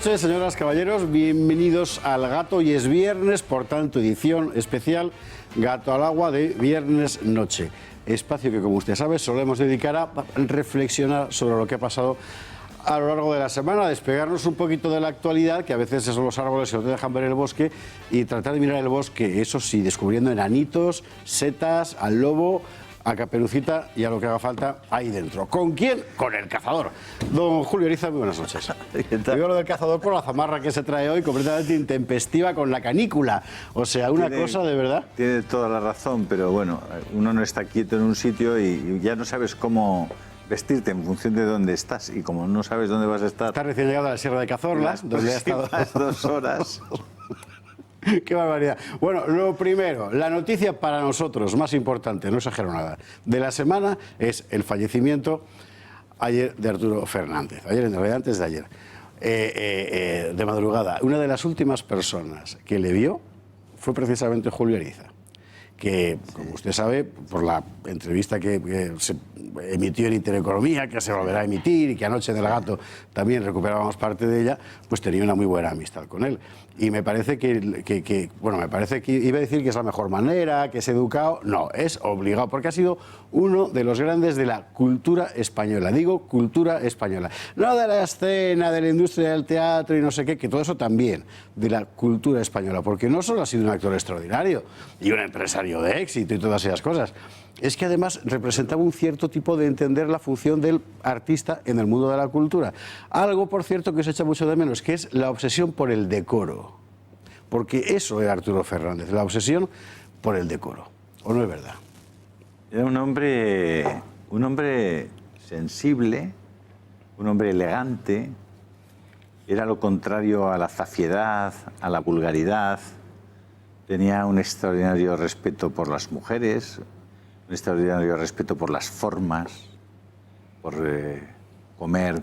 noches, señoras, caballeros. Bienvenidos al Gato. Y es viernes, por tanto, edición especial Gato al Agua de Viernes Noche. Espacio que, como usted sabe, solemos dedicar a reflexionar sobre lo que ha pasado a lo largo de la semana, despegarnos un poquito de la actualidad, que a veces son los árboles que no te dejan ver el bosque, y tratar de mirar el bosque, eso sí, descubriendo enanitos, setas, al lobo, a Caperucita y a lo que haga falta ahí dentro. ¿Con quién? Con el cazador. Don Julio Eriza, muy buenas noches. Digo lo del cazador por la zamarra que se trae hoy, completamente intempestiva con la canícula. O sea, una cosa de verdad. Tiene toda la razón, pero bueno, uno no está quieto en un sitio y ya no sabes cómo vestirte en función de dónde estás, y como no sabes dónde vas a estar... Está recién llegado a la Sierra de Cazorla, donde ha estado 2 horas... ¡Qué barbaridad! Bueno, lo primero, la noticia para nosotros más importante, no exagero nada, de la semana es el fallecimiento ayer de Arturo Fernández. Ayer, en realidad, antes de ayer, de madrugada. Una de las últimas personas que le vio fue precisamente Julio Eriza, que, como usted sabe, por la entrevista que se emitió en Intereconomía, que se volverá a emitir y que anoche en El Gato también recuperábamos parte de ella, pues tenía una muy buena amistad con él. Y me parece me parece que iba a decir que es la mejor manera, que es educado. No, es obligado, porque ha sido uno de los grandes de la cultura española. Digo cultura española. No de la escena, de la industria del teatro y no sé qué, que todo eso también, de la cultura española. Porque no solo ha sido un actor extraordinario y un empresario de éxito y todas esas cosas, es que además representaba un cierto tipo de entender la función del artista en el mundo de la cultura. Algo, por cierto, que se echa mucho de menos, que es la obsesión por el decoro. Porque eso era Arturo Fernández, la obsesión por el decoro. ¿O no es verdad? Era un hombre sensible, un hombre elegante, era lo contrario a la zafiedad, a la vulgaridad. Tenía un extraordinario respeto por las mujeres, un extraordinario respeto por las formas, por comer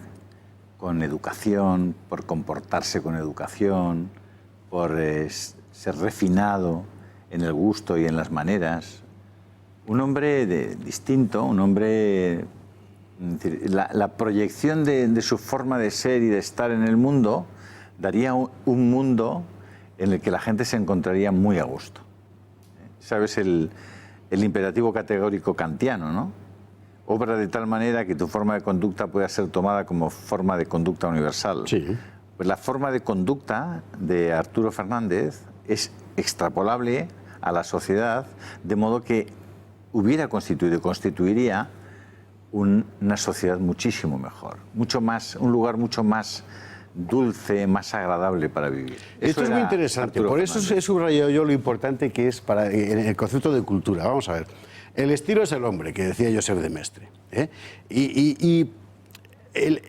con educación, por comportarse con educación, por ser refinado en el gusto y en las maneras. Un hombre distinto, un hombre... La proyección de su forma de ser y de estar en el mundo daría un mundo en el que la gente se encontraría muy a gusto. ¿Sabes? El imperativo categórico kantiano, ¿no? Obra de tal manera que tu forma de conducta pueda ser tomada como forma de conducta universal. Sí. Pues la forma de conducta de Arturo Fernández es extrapolable a la sociedad, de modo que hubiera constituido y constituiría una sociedad muchísimo mejor, mucho más, un lugar mucho más dulce, más agradable para vivir. Esto es muy interesante, por eso he subrayado yo lo importante que es para en el concepto de cultura. Vamos a ver, el estilo es el hombre, que decía Josep de Maistre, y el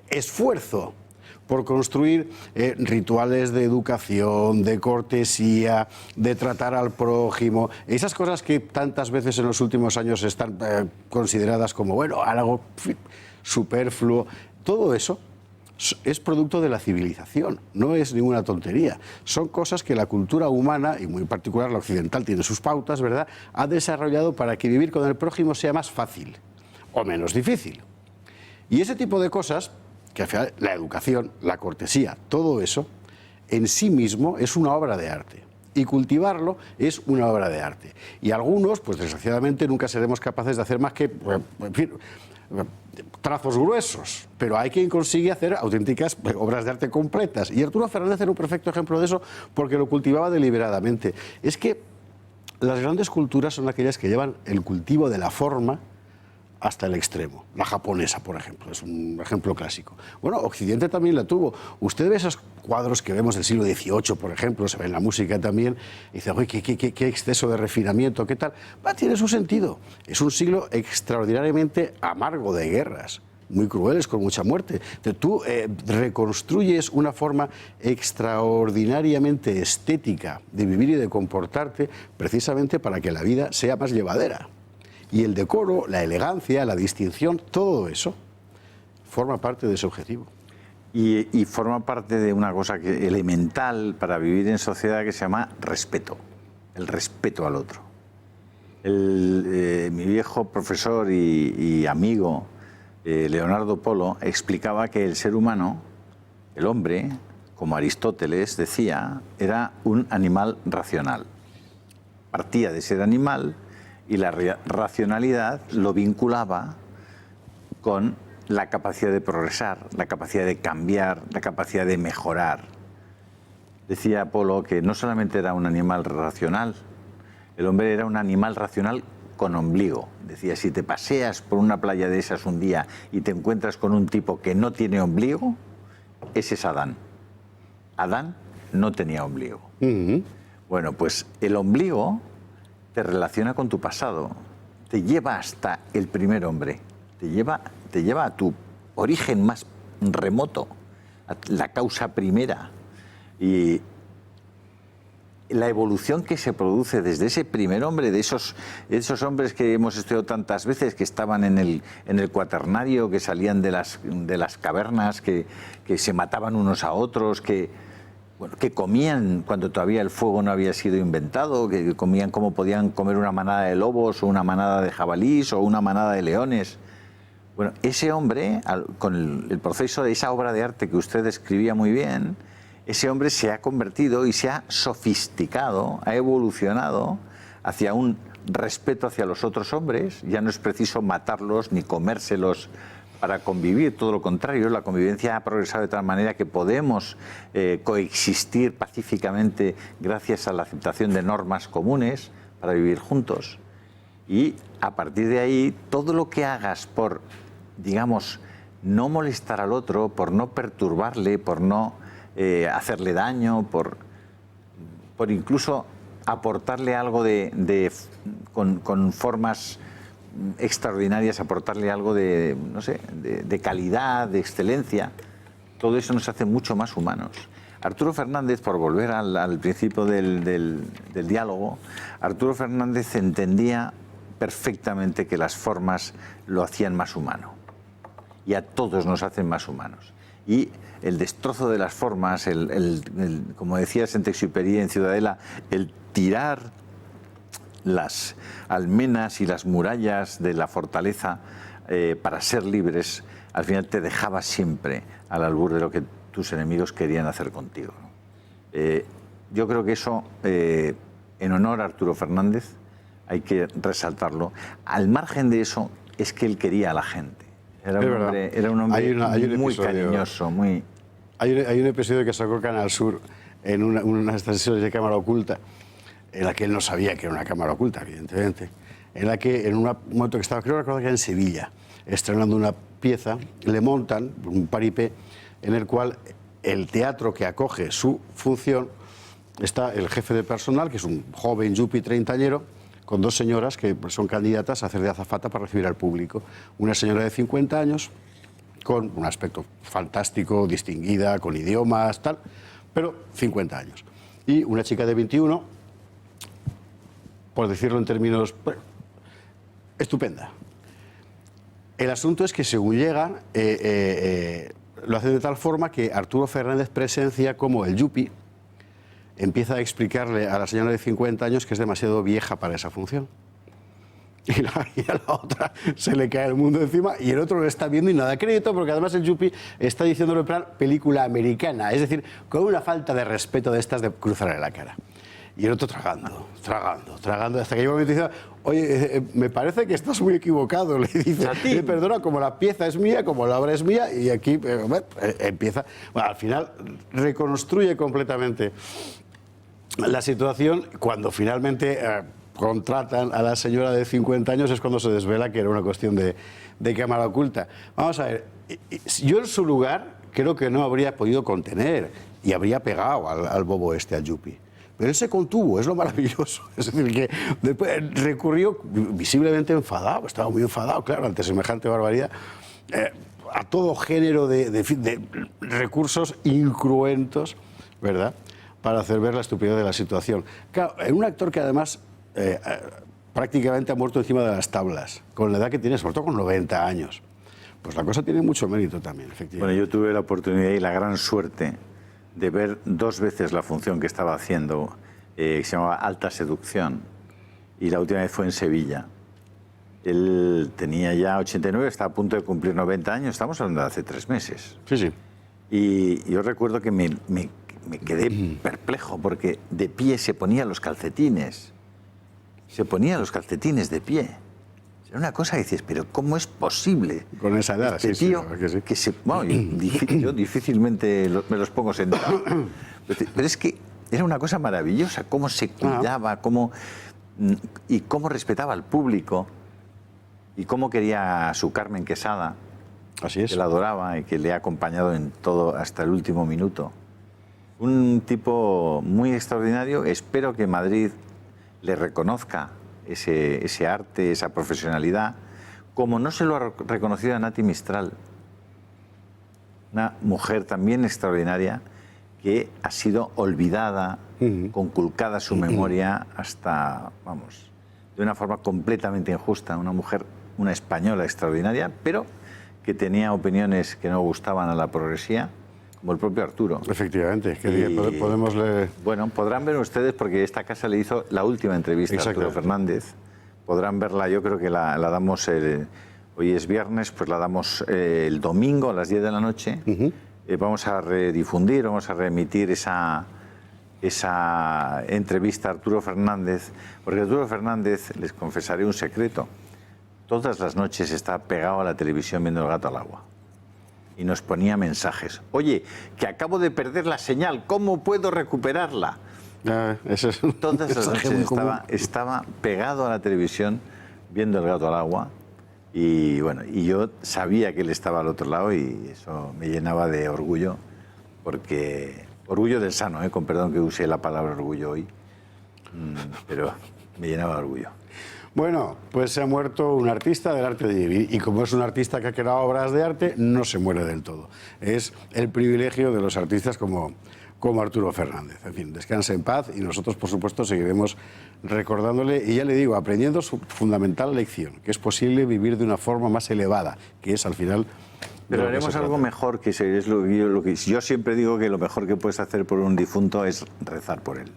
esfuerzo por construir rituales de educación, de cortesía, de tratar al prójimo, esas cosas que tantas veces en los últimos años están consideradas como, bueno, algo superfluo, todo eso es producto de la civilización, no es ninguna tontería. Son cosas que la cultura humana, y muy en particular la occidental, tiene sus pautas, ¿verdad?, ha desarrollado para que vivir con el prójimo sea más fácil o menos difícil. Y ese tipo de cosas, que al final la educación, la cortesía, todo eso, en sí mismo es una obra de arte. Y cultivarlo es una obra de arte. Y algunos, pues desgraciadamente, nunca seremos capaces de hacer más que, en fin, trazos gruesos, pero hay quien consigue hacer auténticas obras de arte completas. Y Arturo Fernández era un perfecto ejemplo de eso, porque lo cultivaba deliberadamente. Es que las grandes culturas son aquellas que llevan el cultivo de la forma hasta el extremo. La japonesa, por ejemplo, es un ejemplo clásico. Bueno, Occidente también la tuvo. Usted ve esos cuadros que vemos del siglo XVIII, por ejemplo, se ve en la música también, y dice, oye, qué exceso de refinamiento, qué tal. Tiene su sentido. Es un siglo extraordinariamente amargo de guerras, muy crueles, con mucha muerte. Entonces, tú reconstruyes una forma extraordinariamente estética de vivir y de comportarte, precisamente para que la vida sea más llevadera. Y el decoro, la elegancia, la distinción, todo eso forma parte de ese objetivo. Y forma parte de una cosa elemental para vivir en sociedad que se llama respeto, el respeto al otro. Mi viejo profesor y amigo, Leonardo Polo, explicaba que el ser humano, el hombre, como Aristóteles decía, era un animal racional. Partía de ser animal y la racionalidad lo vinculaba con la capacidad de progresar, la capacidad de cambiar, la capacidad de mejorar. Decía Apolo que no solamente era un animal racional, el hombre era un animal racional con ombligo. Decía, si te paseas por una playa de esas un día y te encuentras con un tipo que no tiene ombligo, ese es Adán. Adán no tenía ombligo. Bueno, pues el ombligo te relaciona con tu pasado, te lleva hasta el primer hombre, te lleva a tu origen más remoto, a la causa primera. Y la evolución que se produce desde ese primer hombre, de esos hombres que hemos estudiado tantas veces, que estaban en el cuaternario, que salían de las cavernas, que se mataban unos a otros, que comían cuando todavía el fuego no había sido inventado, que comían como podían comer una manada de lobos o una manada de jabalís o una manada de leones. Bueno, ese hombre, con el proceso de esa obra de arte que usted describía muy bien, ese hombre se ha convertido y se ha sofisticado, ha evolucionado hacia un respeto hacia los otros hombres. Ya no es preciso matarlos ni comérselos para convivir, todo lo contrario, la convivencia ha progresado de tal manera que podemos coexistir pacíficamente gracias a la aceptación de normas comunes para vivir juntos. Y a partir de ahí, todo lo que hagas por, digamos, no molestar al otro, por no perturbarle, por no hacerle daño, por incluso aportarle algo con formas extraordinarias, aportarle algo de, no sé, de calidad, de excelencia, todo eso nos hace mucho más humanos. Arturo Fernández, por volver al principio del diálogo, Arturo Fernández entendía perfectamente que las formas lo hacían más humano, y a todos nos hacen más humanos. Y el destrozo de las formas, como decía Saint-Exupéry en Ciudadela, el tirar las almenas y las murallas de la fortaleza para ser libres, al final te dejaba siempre al albur de lo que tus enemigos querían hacer contigo. Yo creo que eso, en honor a Arturo Fernández, hay que resaltarlo. Al margen de eso, es que él quería a la gente. Era un hombre muy cariñoso, muy... Hay un episodio que sacó Canal Sur en una de estas sesiones de cámara oculta, en la que él no sabía que era una cámara oculta, evidentemente, en la que en un momento que estaba, creo que era en Sevilla, estrenando una pieza, le montan un paripé en el cual el teatro que acoge su función está el jefe de personal, que es un joven yuppie treintañero, con dos señoras que son candidatas a hacer de azafata para recibir al público. Una señora de 50 años, con un aspecto fantástico, distinguida, con idiomas, tal, pero 50 años. Y una chica de 21, por decirlo en términos, bueno, estupenda. El asunto es que según llegan, lo hacen de tal forma que Arturo Fernández presencia como el yuppie empieza a explicarle a la señora de 50 años que es demasiado vieja para esa función. Y a la otra se le cae el mundo encima y el otro lo está viendo y no da crédito, porque además el yuppie está diciéndolo en plan película americana, es decir, con una falta de respeto de estas de cruzarle la cara. Y el otro tragando, hasta que llega un momento y dice, oye, me parece que estás muy equivocado, le dice, perdona, como la pieza es mía, como la obra es mía, y aquí empieza, bueno, al final reconstruye completamente la situación. Cuando finalmente contratan a la señora de 50 años es cuando se desvela que era una cuestión de cámara oculta. Vamos a ver, yo en su lugar creo que no habría podido contener y habría pegado al bobo este, al yuppie. Pero él se contuvo, es lo maravilloso. Es decir, que después recurrió visiblemente enfadado, estaba muy enfadado, claro, ante semejante barbaridad, a todo género de recursos incruentos, ¿verdad?, para hacer ver la estupidez de la situación. Claro, en un actor que además prácticamente ha muerto encima de las tablas, con la edad que tiene, sobre todo con 90 años, pues la cosa tiene mucho mérito también, efectivamente. Bueno, yo tuve la oportunidad y la gran suerte de ver 2 veces la función que estaba haciendo, que se llamaba Alta Seducción, y la última vez fue en Sevilla. Él tenía ya 89, estaba a punto de cumplir 90 años, estamos hablando de hace 3 meses. Sí, sí. Y yo recuerdo que me quedé perplejo porque de pie se ponía los calcetines. Se ponía los calcetines de pie. Era una cosa que dices, pero ¿cómo es posible? Con esa edad, este sí, tío sí, sí. que se... Bueno, yo difícilmente me los pongo sentado. Pero es que era una cosa maravillosa, cómo se cuidaba, y cómo respetaba al público, y cómo quería a su Carmen Quesada, Así es. que la adoraba y que le ha acompañado en todo hasta el último minuto. Un tipo muy extraordinario. Espero que Madrid le reconozca ese arte, esa profesionalidad, como no se lo ha reconocido a Nati Mistral, una mujer también extraordinaria que ha sido olvidada, conculcada su memoria hasta, vamos, de una forma completamente injusta. Una mujer, una española extraordinaria, pero que tenía opiniones que no gustaban a la progresía, como el propio Arturo. Efectivamente, que podemos leer. Bueno, podrán ver ustedes, porque esta casa le hizo la última entrevista a Arturo Fernández. Podrán verla, yo creo que la damos, hoy es viernes, pues la damos el domingo a las 10 de la noche. Vamos a redifundir, vamos a reemitir esa entrevista a Arturo Fernández, porque Arturo Fernández, les confesaré un secreto, todas las noches está pegado a la televisión viendo El gato al agua. Y nos ponía mensajes. Oye, que acabo de perder la señal, ¿cómo puedo recuperarla? Eso es todas las noches estaba pegado a la televisión viendo El gato al agua. Y bueno, y yo sabía que él estaba al otro lado y eso me llenaba de orgullo, porque orgullo del sano, con perdón que use la palabra orgullo hoy, pero me llenaba de orgullo. Bueno, pues se ha muerto un artista del arte de vivir, y como es un artista que ha creado obras de arte, no se muere del todo. Es el privilegio de los artistas como Arturo Fernández. En fin, descanse en paz, y nosotros, por supuesto, seguiremos recordándole, y ya le digo, aprendiendo su fundamental lección, que es posible vivir de una forma más elevada, que es al final... Pero haremos algo mejor, que es lo que yo siempre digo, que lo mejor que puedes hacer por un difunto es rezar por él.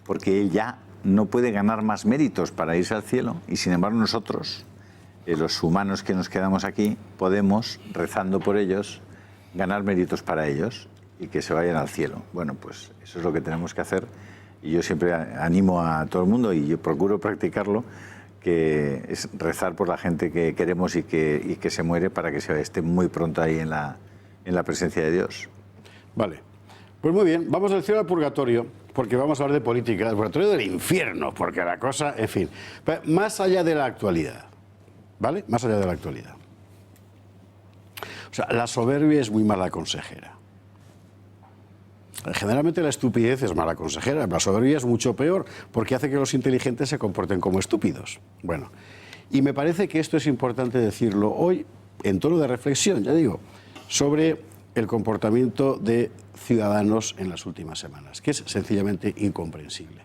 Porque él ya no puede ganar más méritos para irse al cielo, y sin embargo nosotros, los humanos que nos quedamos aquí, podemos, rezando por ellos, ganar méritos para ellos y que se vayan al cielo. Bueno, pues eso es lo que tenemos que hacer, y yo siempre animo a todo el mundo, y yo procuro practicarlo, que es rezar por la gente que queremos y que se muere, para que esté muy pronto ahí en la presencia de Dios. Vale. Pues muy bien, vamos del cielo al purgatorio, porque vamos a hablar de política, del purgatorio del infierno, porque la cosa, en fin, más allá de la actualidad, ¿vale? Más allá de la actualidad. O sea, la soberbia es muy mala consejera. Generalmente la estupidez es mala consejera, la soberbia es mucho peor, porque hace que los inteligentes se comporten como estúpidos. Bueno, y me parece que esto es importante decirlo hoy, en tono de reflexión, ya digo, sobre el comportamiento de Ciudadanos en las últimas semanas, que es sencillamente incomprensible.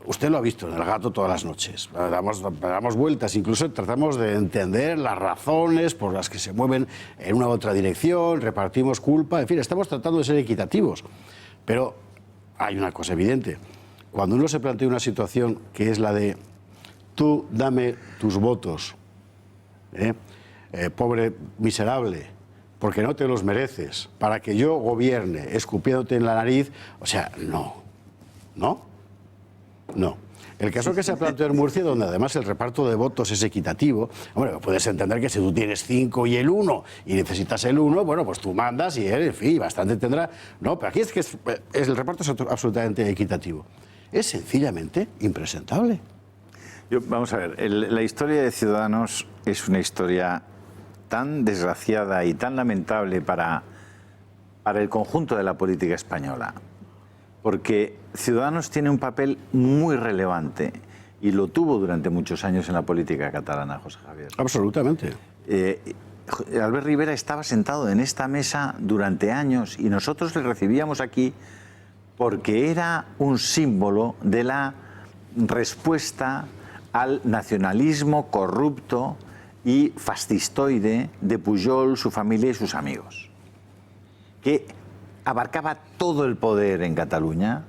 Usted lo ha visto en El gato todas las noches, damos vueltas, incluso tratamos de entender las razones por las que se mueven en una u otra dirección, repartimos culpa, en fin, estamos tratando de ser equitativos. Pero hay una cosa evidente: cuando uno se plantea una situación que es la de tú dame tus votos, pobre miserable, porque no te los mereces, para que yo gobierne escupiéndote en la nariz, o sea, no. El caso que se ha planteado en Murcia, donde además el reparto de votos es equitativo, hombre, puedes entender que si tú tienes 5 y el 1 y necesitas el 1, bueno, pues tú mandas y él, en fin, bastante tendrá. No, pero aquí es que el reparto es absolutamente equitativo. Es sencillamente impresentable. Vamos a ver, la historia de Ciudadanos es una historia tan desgraciada y tan lamentable para el conjunto de la política española, porque Ciudadanos tiene un papel muy relevante, y lo tuvo durante muchos años en la política catalana, José Javier. Absolutamente. Albert Rivera estaba sentado en esta mesa durante años, y nosotros le recibíamos aquí porque era un símbolo de la respuesta al nacionalismo corrupto y fascistoide de Pujol, su familia y sus amigos, que abarcaba todo el poder en Cataluña,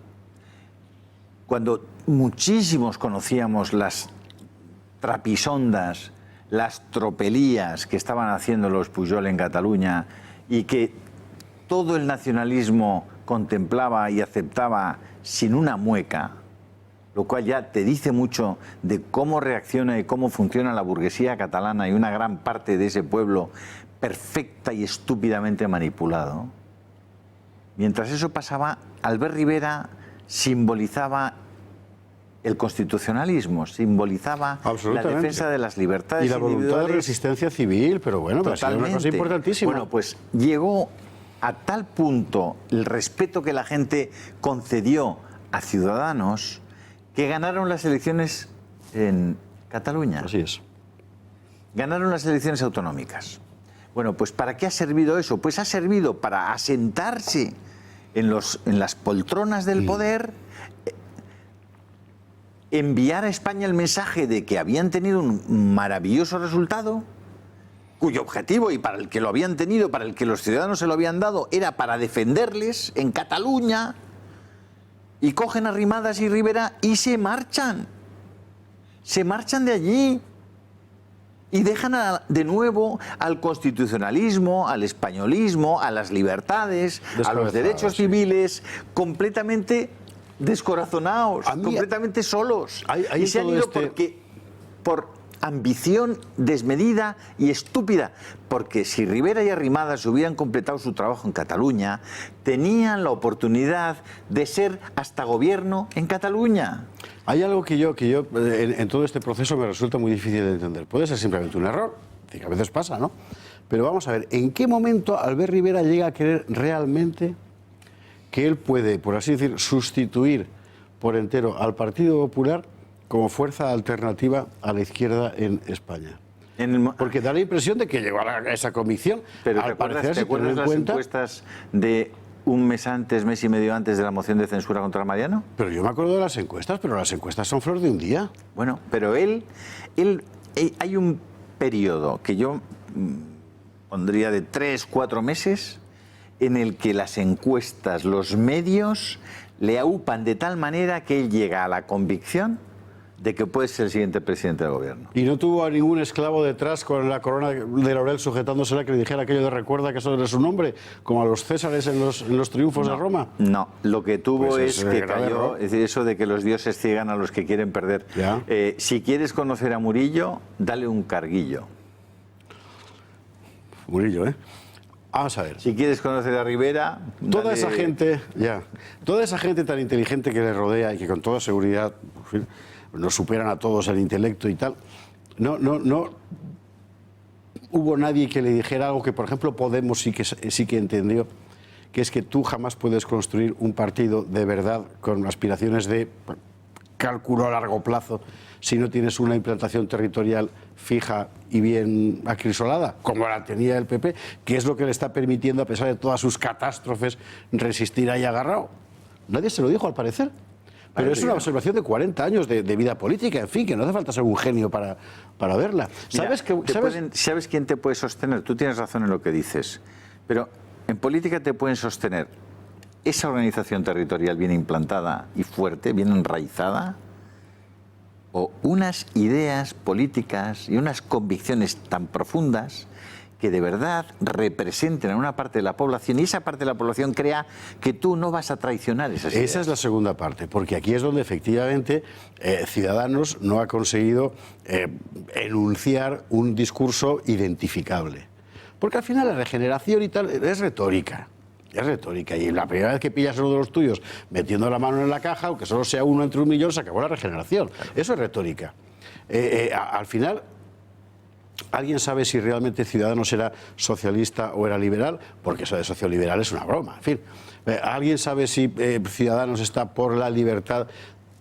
cuando muchísimos conocíamos las trapisondas las tropelías que estaban haciendo los Pujol en Cataluña y que todo el nacionalismo contemplaba y aceptaba sin una mueca, lo cual ya te dice mucho de cómo reacciona y cómo funciona la burguesía catalana y una gran parte de ese pueblo perfecta y estúpidamente manipulado. Mientras eso pasaba, Albert Rivera simbolizaba el constitucionalismo, simbolizaba la defensa de las libertades y la voluntad de resistencia civil, pero bueno, ha sido una cosa importantísima. Bueno, pues llegó a tal punto el respeto que la gente concedió a Ciudadanos que ganaron las elecciones en Cataluña. Así es. Ganaron las elecciones autonómicas. Bueno, pues ¿para qué ha servido eso? Pues ha servido para asentarse en las poltronas del poder, enviar a España el mensaje de que habían tenido un maravilloso resultado, cuyo objetivo, y para el que lo habían tenido, para el que los ciudadanos se lo habían dado, era para defenderles en Cataluña, y cogen a Arrimadas y Rivera y se marchan de allí. Y dejan de nuevo al constitucionalismo, al españolismo, a las libertades, a los derechos civiles, completamente descorazonados, completamente solos. Y se han ido por ambición desmedida y estúpida. Porque si Rivera y Arrimadas hubieran completado su trabajo en Cataluña, tenían la oportunidad de ser hasta gobierno en Cataluña. Hay algo que yo en todo este proceso me resulta muy difícil de entender. Puede ser simplemente un error, que a veces pasa, ¿no? Pero vamos a ver, ¿en qué momento Albert Rivera llega a creer realmente que él puede, por así decir, sustituir por entero al Partido Popular como fuerza alternativa a la izquierda en España? Porque da la impresión de que llegó a esa convicción. Pero ¿te acuerdas las encuestas de un mes y medio antes de la moción de censura contra Mariano? Pero yo me acuerdo de las encuestas, pero las encuestas son flor de un día. Bueno, pero él hay un periodo que yo pondría de 3-4 meses en el que las encuestas, los medios, le aupan de tal manera que él llega a la convicción de que puede ser el siguiente presidente del gobierno. ¿Y no tuvo a ningún esclavo detrás con la corona de laurel sujetándosela que le dijera aquello de recuerda que eso es su nombre, como a los Césares en los triunfos de Roma? No, lo que tuvo es que cayó, es decir, eso de que los dioses ciegan a los que quieren perder. Si quieres conocer a Murillo, dale un carguillo. Murillo, ¿eh? Vamos a ver. Si quieres conocer a Rivera... Toda esa gente tan inteligente que le rodea y que con toda seguridad... En fin, nos superan a todos el intelecto y tal. No hubo nadie que le dijera algo que, por ejemplo, Podemos sí que entendió, que es que tú jamás puedes construir un partido de verdad con aspiraciones de cálculo a largo plazo si no tienes una implantación territorial fija y bien acrisolada, como la tenía el PP, que es lo que le está permitiendo, a pesar de todas sus catástrofes, resistir ahí agarrado. Nadie se lo dijo, al parecer. Pero es una observación de 40 años de vida política, en fin, que no hace falta ser un genio para verla. Mira, ¿Sabes quién te puede sostener? Tú tienes razón en lo que dices, pero en política te pueden sostener esa organización territorial bien implantada y fuerte, bien enraizada, o unas ideas políticas y unas convicciones tan profundas que de verdad representen a una parte de la población y esa parte de la población crea que tú no vas a traicionar esas ideas. Esa es la segunda parte, porque aquí es donde efectivamente Ciudadanos no ha conseguido enunciar un discurso identificable. Porque al final la regeneración y tal es retórica. Es retórica, y la primera vez que pillas a uno de los tuyos metiendo la mano en la caja, aunque solo sea uno entre 1.000.000, se acabó la regeneración. Eso es retórica. Al final... ¿Alguien sabe si realmente Ciudadanos era socialista o era liberal? Porque eso de socioliberal es una broma. En fin, ¿alguien sabe si Ciudadanos está por la libertad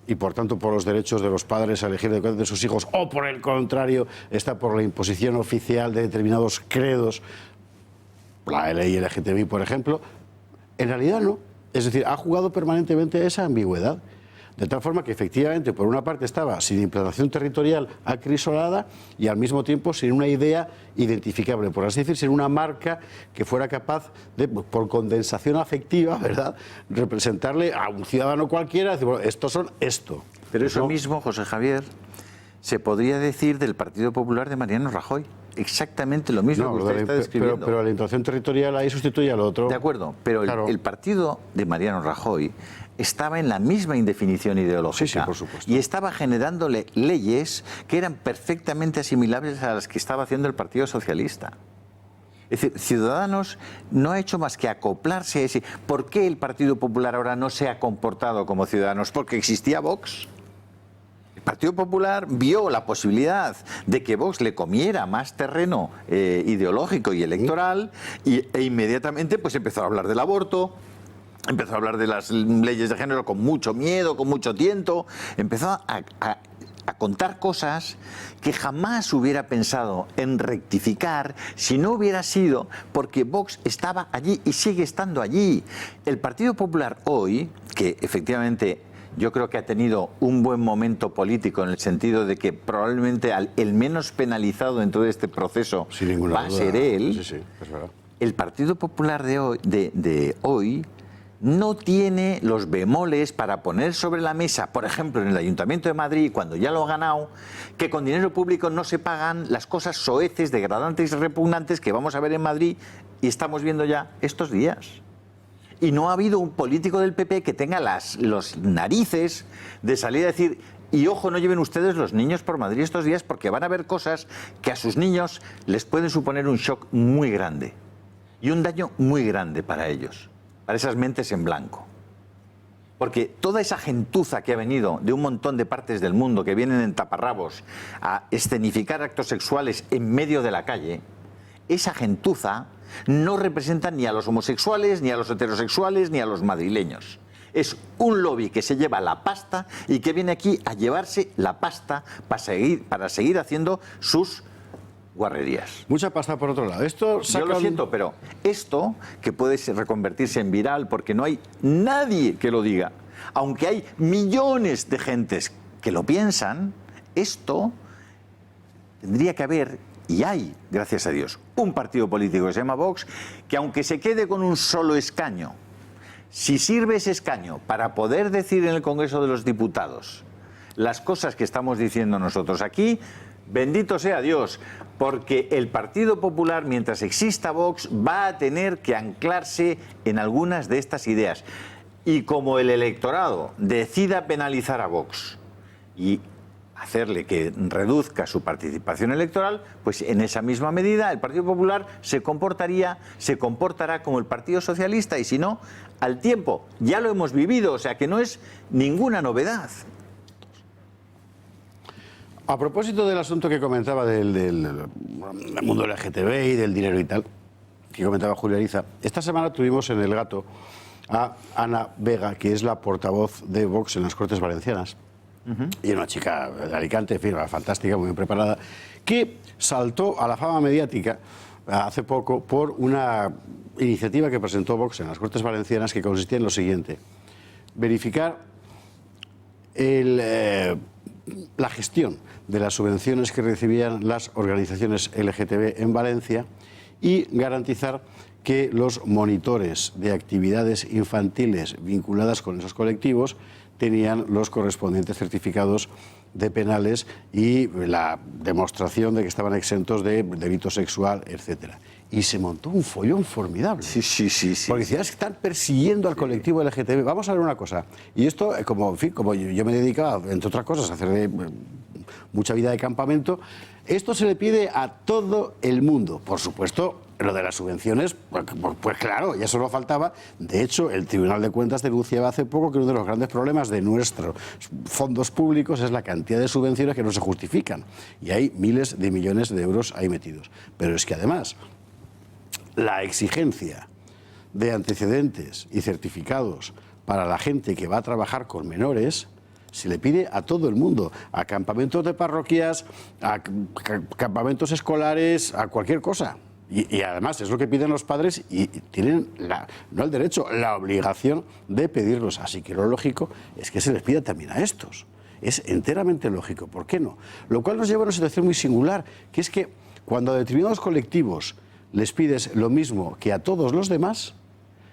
y por tanto por los derechos de los padres a elegir de sus hijos, o por el contrario está por la imposición oficial de determinados credos, la ley LGTBI, por ejemplo? En realidad no. Es decir, ha jugado permanentemente esa ambigüedad. De tal forma que efectivamente, por una parte, estaba sin implantación territorial acrisolada y al mismo tiempo sin una idea identificable, por así decir, sin una marca que fuera capaz de, por condensación afectiva, ¿verdad?, representarle a un ciudadano cualquiera, decir, bueno, estos son esto. Pero eso mismo, José Javier, se podría decir del Partido Popular de Mariano Rajoy. Exactamente lo mismo que usted está describiendo. Pero la integración territorial ahí sustituye al otro. De acuerdo, pero claro, el partido de Mariano Rajoy estaba en la misma indefinición ideológica. Sí, por supuesto. Y estaba generándole leyes que eran perfectamente asimilables a las que estaba haciendo el Partido Socialista. Es decir, Ciudadanos no ha hecho más que acoplarse a ese... ¿Por qué el Partido Popular ahora no se ha comportado como Ciudadanos? Porque existía Vox. El Partido Popular vio la posibilidad de que Vox le comiera más terreno ideológico y electoral e inmediatamente pues empezó a hablar del aborto, empezó a hablar de las leyes de género con mucho miedo, con mucho tiento, empezó a contar cosas que jamás hubiera pensado en rectificar si no hubiera sido porque Vox estaba allí y sigue estando allí. El Partido Popular hoy, que efectivamente yo creo que ha tenido un buen momento político en el sentido de que probablemente el menos penalizado en todo este proceso va a ser él. Sí, es verdad. El Partido Popular de hoy no tiene los bemoles para poner sobre la mesa, por ejemplo, en el Ayuntamiento de Madrid, cuando ya lo ha ganado, que con dinero público no se pagan las cosas soeces, degradantes y repugnantes que vamos a ver en Madrid y estamos viendo ya estos días. Y no ha habido un político del PP que tenga los narices de salir a decir: y ojo, no lleven ustedes los niños por Madrid estos días porque van a ver cosas que a sus niños les pueden suponer un shock muy grande y un daño muy grande para ellos, para esas mentes en blanco. Porque toda esa gentuza que ha venido de un montón de partes del mundo, que vienen en taparrabos a escenificar actos sexuales en medio de la calle, esa gentuza no representa ni a los homosexuales, ni a los heterosexuales, ni a los madrileños. Es un lobby que se lleva la pasta y que viene aquí a llevarse la pasta para seguir haciendo sus guarrerías. Mucha pasta por otro lado. Yo lo siento, pero esto, que puede reconvertirse en viral porque no hay nadie que lo diga, aunque hay millones de gentes que lo piensan, esto tendría que haber, y hay, gracias a Dios, un partido político que se llama Vox, que aunque se quede con un solo escaño, si sirve ese escaño para poder decir en el Congreso de los Diputados las cosas que estamos diciendo nosotros aquí, bendito sea Dios, porque el Partido Popular, mientras exista Vox, va a tener que anclarse en algunas de estas ideas. Y como el electorado decida penalizar a Vox y hacerle que reduzca su participación electoral, pues en esa misma medida el Partido Popular se comportará como el Partido Socialista, y si no, al tiempo. Ya lo hemos vivido, o sea que no es ninguna novedad. A propósito del asunto que comentaba del mundo LGTB y del dinero y tal, que comentaba Julia Ariza, esta semana tuvimos en El Gato a Ana Vega, que es la portavoz de Vox en las Cortes Valencianas. Y una chica de Alicante, en fin, fantástica, muy bien preparada, que saltó a la fama mediática hace poco por una iniciativa que presentó Vox en las Cortes Valencianas, que consistía en lo siguiente: verificar la gestión de las subvenciones que recibían las organizaciones LGTB en Valencia y garantizar que los monitores de actividades infantiles vinculadas con esos colectivos tenían los correspondientes certificados de penales y la demostración de que estaban exentos de delito sexual, etcétera. Y se montó un follón formidable. Sí. Porque decían, es que están persiguiendo al colectivo LGTB. Vamos a ver una cosa. Y esto, como yo me he dedicado, entre otras cosas, a hacer mucha vida de campamento, esto se le pide a todo el mundo. Por supuesto, lo de las subvenciones, pues claro, ya solo faltaba. De hecho, el Tribunal de Cuentas denunciaba hace poco que uno de los grandes problemas de nuestros fondos públicos es la cantidad de subvenciones que no se justifican. Y hay miles de millones de euros ahí metidos. Pero es que además, la exigencia de antecedentes y certificados para la gente que va a trabajar con menores se le pide a todo el mundo, a campamentos de parroquias, a campamentos escolares, a cualquier cosa. Y además es lo que piden los padres y tienen, no el derecho, la obligación de pedirlos. Así que lo lógico es que se les pida también a estos. Es enteramente lógico. ¿Por qué no? Lo cual nos lleva a una situación muy singular, que es que cuando a determinados colectivos les pides lo mismo que a todos los demás,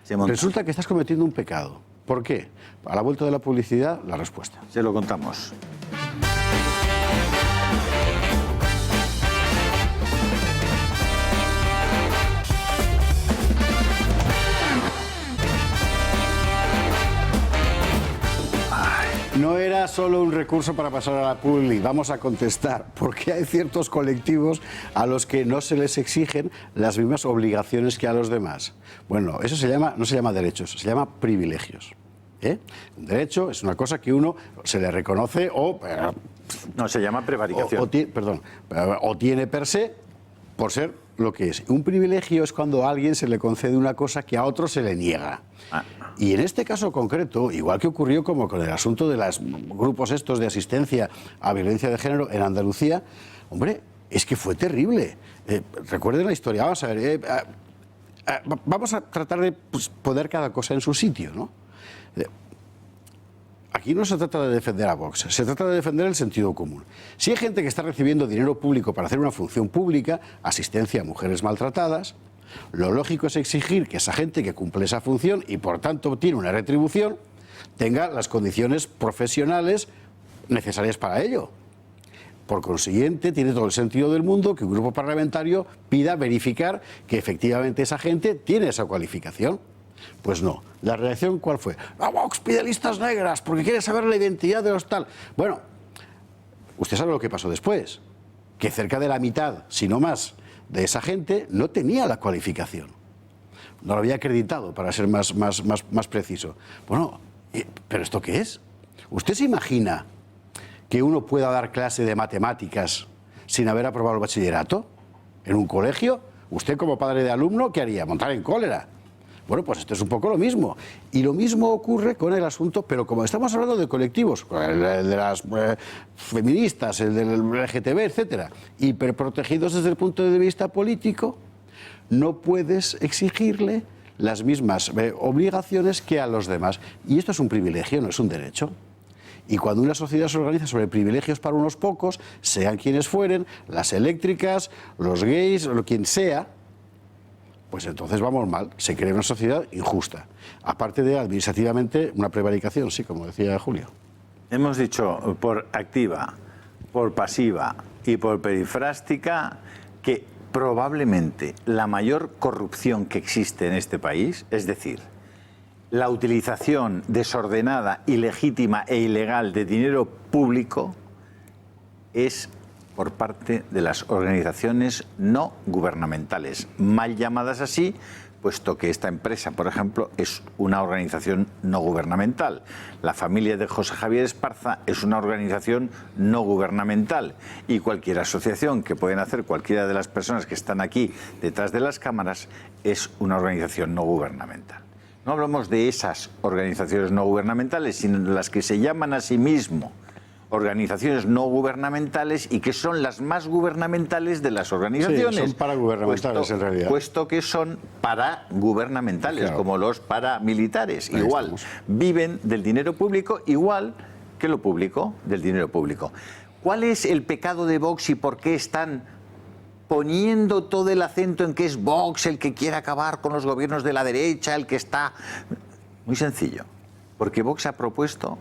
resulta que estás cometiendo un pecado. ¿Por qué? A la vuelta de la publicidad, la respuesta. Se lo contamos. No era solo un recurso para pasar a la publi, vamos a contestar, porque hay ciertos colectivos a los que no se les exigen las mismas obligaciones que a los demás. Bueno, eso no se llama derechos, se llama privilegios. Un derecho es una cosa que uno se le reconoce o... No, se llama prevaricación. O tiene per se por ser lo que es. Un privilegio es cuando a alguien se le concede una cosa que a otro se le niega. Y en este caso concreto, igual que ocurrió como con el asunto de los grupos estos de asistencia a violencia de género en Andalucía, hombre, es que fue terrible. Recuerden la historia, vamos a ver, vamos a tratar de poner cada cosa en su sitio, ¿no? Aquí no se trata de defender a Vox, se trata de defender el sentido común. Si hay gente que está recibiendo dinero público para hacer una función pública, asistencia a mujeres maltratadas, lo lógico es exigir que esa gente que cumple esa función y por tanto tiene una retribución, tenga las condiciones profesionales necesarias para ello. Por consiguiente, tiene todo el sentido del mundo que un grupo parlamentario pida verificar que efectivamente esa gente tiene esa cualificación. Pues no. ¿La reacción cuál fue? ¡Ah, Vox pide listas negras porque quiere saber la identidad de los tal! Bueno, usted sabe lo que pasó después. Que cerca de la mitad, si no más, de esa gente no tenía la cualificación. No lo había acreditado, para ser más preciso. Bueno, ¿pero esto qué es? ¿Usted se imagina que uno pueda dar clase de matemáticas sin haber aprobado el bachillerato en un colegio? Usted como padre de alumno, ¿qué haría? ¿Montar en cólera? Bueno, pues esto es un poco lo mismo. Y lo mismo ocurre con el asunto, pero como estamos hablando de colectivos, el de las feministas, el del LGTB, etcétera, hiperprotegidos desde el punto de vista político, no puedes exigirle las mismas obligaciones que a los demás. Y esto es un privilegio, no es un derecho. Y cuando una sociedad se organiza sobre privilegios para unos pocos, sean quienes fueren, las eléctricas, los gays, o quien sea, pues entonces vamos mal, se crea una sociedad injusta. Aparte de administrativamente una prevaricación, sí, como decía Julio. Hemos dicho por activa, por pasiva y por perifrástica que probablemente la mayor corrupción que existe en este país, es decir, la utilización desordenada, ilegítima e ilegal de dinero público, es por parte de las organizaciones no gubernamentales, mal llamadas así, puesto que esta empresa, por ejemplo, es una organización no gubernamental. La familia de José Javier Esparza es una organización no gubernamental y cualquier asociación que pueden hacer cualquiera de las personas que están aquí detrás de las cámaras es una organización no gubernamental. No hablamos de esas organizaciones no gubernamentales, sino de las que se llaman a sí mismos organizaciones no gubernamentales y que son las más gubernamentales de las organizaciones. Sí, son paragubernamentales en realidad. Puesto que son paragubernamentales, claro, como los paramilitares. Ahí igual, estamos. Viven del dinero público igual que lo público, del dinero público. ¿Cuál es el pecado de Vox y por qué están poniendo todo el acento en que es Vox el que quiere acabar con los gobiernos de la derecha, el que está...? Muy sencillo, porque Vox ha propuesto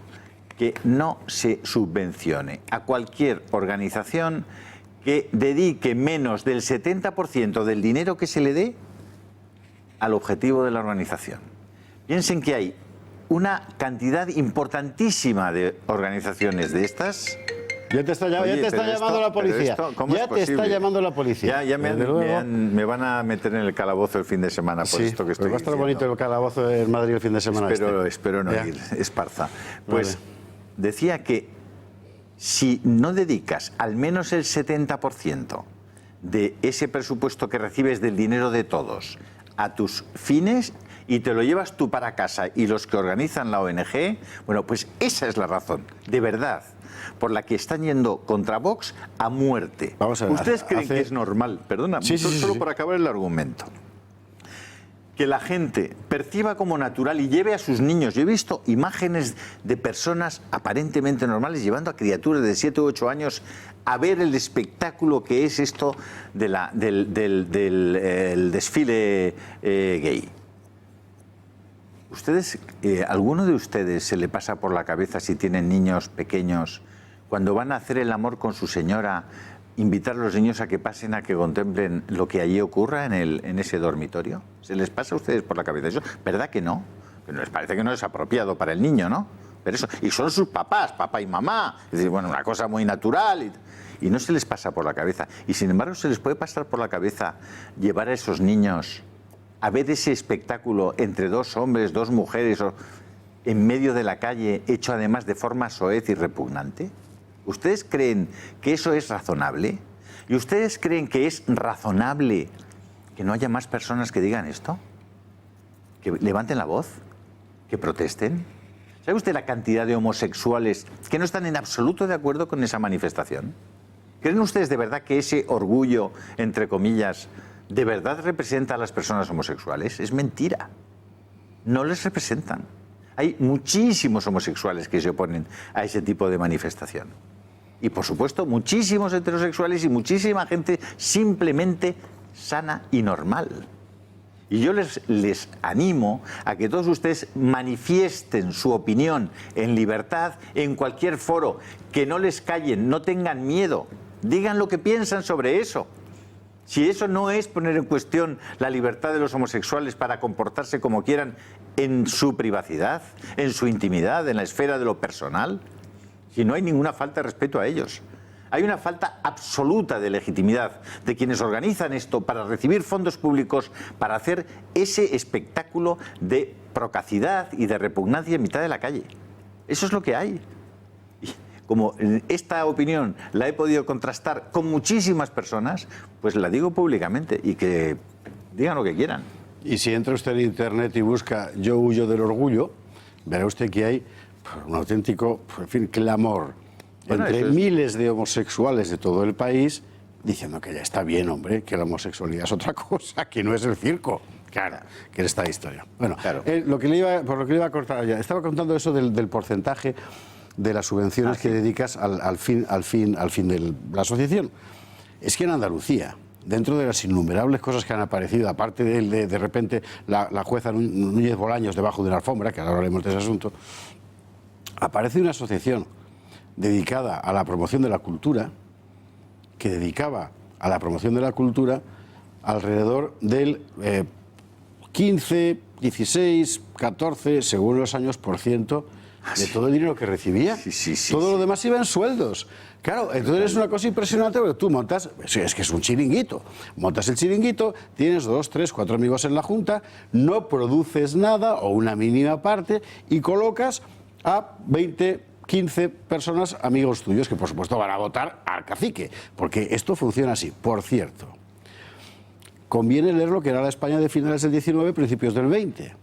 que no se subvencione a cualquier organización que dedique menos del 70% del dinero que se le dé al objetivo de la organización. Piensen que hay una cantidad importantísima de organizaciones de estas. Ya te está llamando la policía. Ya te está llamando la policía. Ya me van a meter en el calabozo el fin de semana por esto que estoy diciendo. Va a estar bonito el calabozo en Madrid el fin de semana. Espero no ir, Esparza. Pues decía que si no dedicas al menos el 70% de ese presupuesto que recibes del dinero de todos a tus fines y te lo llevas tú para casa y los que organizan la ONG, bueno, pues esa es la razón, de verdad, por la que están yendo contra Vox a muerte. Vamos a ver, ¿Ustedes creen que es normal? Perdona, solo por acabar el argumento. Que la gente perciba como natural y lleve a sus niños. Yo he visto imágenes de personas aparentemente normales llevando a criaturas de 7 u 8 años a ver el espectáculo que es esto de del desfile gay. ¿Ustedes, alguno de ustedes se le pasa por la cabeza, si tienen niños pequeños, cuando van a hacer el amor con su señora, invitar a los niños a que pasen a que contemplen lo que allí ocurra en ese dormitorio? ¿Se les pasa a ustedes por la cabeza eso? ¿Verdad que no? Que les parece que no es apropiado para el niño, ¿no? Pero eso, y son sus papás, papá y mamá. Es decir, bueno, una cosa muy natural. Y no se les pasa por la cabeza. Y sin embargo se les puede pasar por la cabeza llevar a esos niños a ver ese espectáculo entre dos hombres, dos mujeres, en medio de la calle, hecho además de forma soez y repugnante. ¿Ustedes creen que eso es razonable? ¿Y ustedes creen que es razonable que no haya más personas que digan esto? ¿Que levanten la voz? ¿Que protesten? ¿Sabe usted la cantidad de homosexuales que no están en absoluto de acuerdo con esa manifestación? ¿Creen ustedes de verdad que ese orgullo, entre comillas, de verdad representa a las personas homosexuales? Es mentira. No les representan. Hay muchísimos homosexuales que se oponen a ese tipo de manifestación. Y, por supuesto, muchísimos heterosexuales y muchísima gente simplemente sana y normal. Y yo les animo a que todos ustedes manifiesten su opinión en libertad en cualquier foro, que no les callen, no tengan miedo, digan lo que piensan sobre eso. Si eso no es poner en cuestión la libertad de los homosexuales para comportarse como quieran en su privacidad, en su intimidad, en la esfera de lo personal, si no hay ninguna falta de respeto a ellos. Hay una falta absoluta de legitimidad de quienes organizan esto para recibir fondos públicos para hacer ese espectáculo de procacidad y de repugnancia en mitad de la calle. Eso es lo que hay. Y como esta opinión la he podido contrastar con muchísimas personas, pues la digo públicamente y que digan lo que quieran. Y si entra usted en Internet y busca "yo huyo del orgullo", verá usted que hay un auténtico, en fin, clamor entre miles de homosexuales de todo el país diciendo que ya está bien, hombre, que la homosexualidad es otra cosa, que no es el circo. Claro, que es esta historia. Bueno, claro. Por lo que le iba a cortar ya, estaba contando eso del porcentaje de las subvenciones que dedicas al fin de la asociación. Es que en Andalucía, dentro de las innumerables cosas que han aparecido, aparte de repente la jueza Núñez Bolaños debajo de una alfombra, que ahora hablaremos de ese asunto, aparece una asociación dedicada a la promoción de la cultura, que dedicaba a la promoción de la cultura alrededor del 15, 16, 14, según los años, por ciento de todo el dinero que recibía. Todo lo demás iba en sueldos. Claro, entonces es una cosa impresionante porque tú montas, es que es un chiringuito, montas el chiringuito, tienes 2, 3, 4 amigos en la junta, no produces nada o una mínima parte y colocas a 20, 15 personas, amigos tuyos, que por supuesto van a votar al cacique, porque esto funciona así. Por cierto, conviene leer lo que era la España de finales del 19, principios del 20,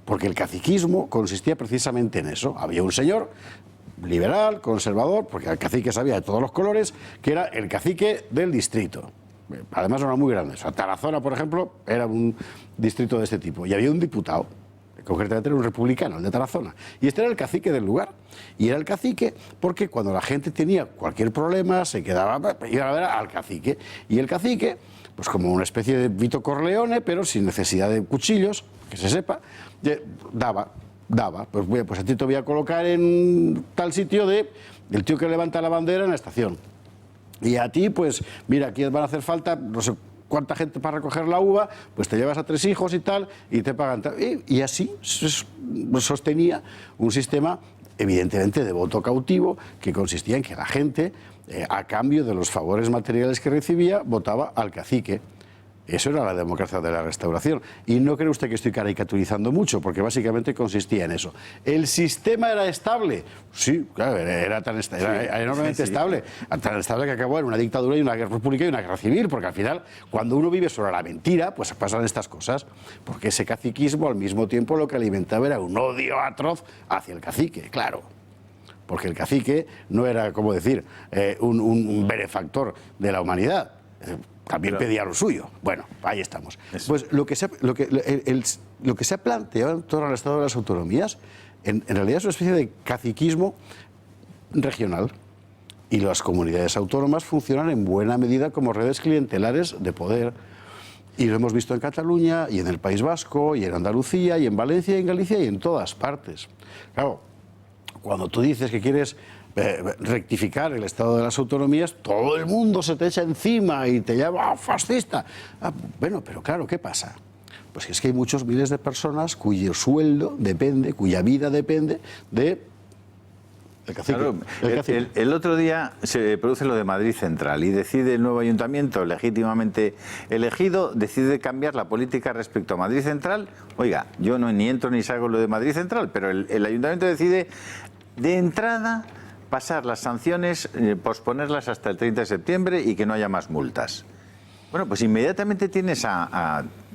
porque el caciquismo consistía precisamente en eso. Había un señor liberal, conservador, porque el cacique sabía de todos los colores, que era el cacique del distrito. Además eran muy grandes. O sea, Tarazona, por ejemplo, era un distrito de este tipo. Y había un diputado, concretamente era un republicano, el de Tarazona. Y este era el cacique del lugar. Y era el cacique porque cuando la gente tenía cualquier problema, se quedaba, iba a ver al cacique. Y el cacique, pues como una especie de Vito Corleone, pero sin necesidad de cuchillos, que se sepa, daba. Pues a ti te voy a colocar en tal sitio del tío que levanta la bandera en la estación. Y a ti, pues, mira, aquí van a hacer falta, no sé cuánta gente para recoger la uva, pues te llevas a 3 hijos y tal, y te pagan tal. Y así sostenía un sistema, evidentemente, de voto cautivo, que consistía en que la gente, a cambio de los favores materiales que recibía, votaba al cacique. Eso era la democracia de la Restauración. Y no cree usted que estoy caricaturizando mucho, porque básicamente consistía en eso. ¿El sistema era estable? Sí, claro, era enormemente estable. Tan estable que acabó en una dictadura y una guerra república y una guerra civil, porque al final, cuando uno vive sobre la mentira, pues pasan estas cosas. Porque ese caciquismo, al mismo tiempo, lo que alimentaba era un odio atroz hacia el cacique, claro. Porque el cacique no era, como decir, un benefactor de la humanidad. También pedía lo suyo. Bueno, ahí estamos. Eso. Pues lo que se ha planteado en torno al Estado de las Autonomías, en realidad es una especie de caciquismo regional. Y las comunidades autónomas funcionan en buena medida como redes clientelares de poder. Y lo hemos visto en Cataluña, y en el País Vasco, y en Andalucía, y en Valencia, y en Galicia, y en todas partes. Claro, cuando tú dices que quieres rectificar el Estado de las Autonomías, todo el mundo se te echa encima y te llama fascista. Bueno, pero claro, ¿qué pasa? Pues es que hay muchos miles de personas cuyo sueldo depende, cuya vida depende de El cacique. Claro, El cacique. el otro día se produce lo de Madrid Central y decide el nuevo ayuntamiento legítimamente elegido, decide cambiar la política respecto a Madrid Central. Oiga, yo no ni entro ni salgo lo de Madrid Central, pero el ayuntamiento decide de entrada pasar las sanciones, posponerlas hasta el 30 de septiembre y que no haya más multas. Bueno, pues inmediatamente tienes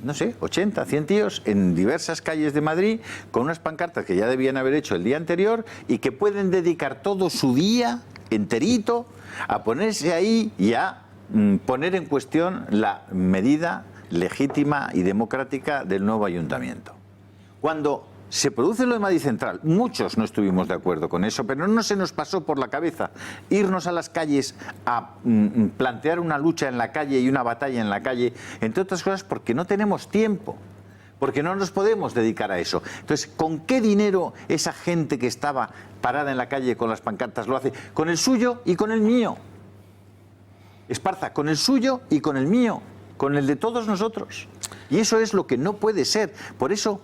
no sé, 80, 100 tíos en diversas calles de Madrid con unas pancartas que ya debían haber hecho el día anterior y que pueden dedicar todo su día enterito a ponerse ahí y a poner en cuestión la medida legítima y democrática del nuevo ayuntamiento. Cuando se produce lo de Madrid Central, muchos no estuvimos de acuerdo con eso, pero no se nos pasó por la cabeza irnos a las calles a plantear una lucha en la calle y una batalla en la calle, entre otras cosas porque no tenemos tiempo, porque no nos podemos dedicar a eso. Entonces, ¿con qué dinero esa gente que estaba parada en la calle con las pancartas lo hace? Con el suyo y con el mío. Esparza, con el suyo y con el mío, con el de todos nosotros. Y eso es lo que no puede ser. Por eso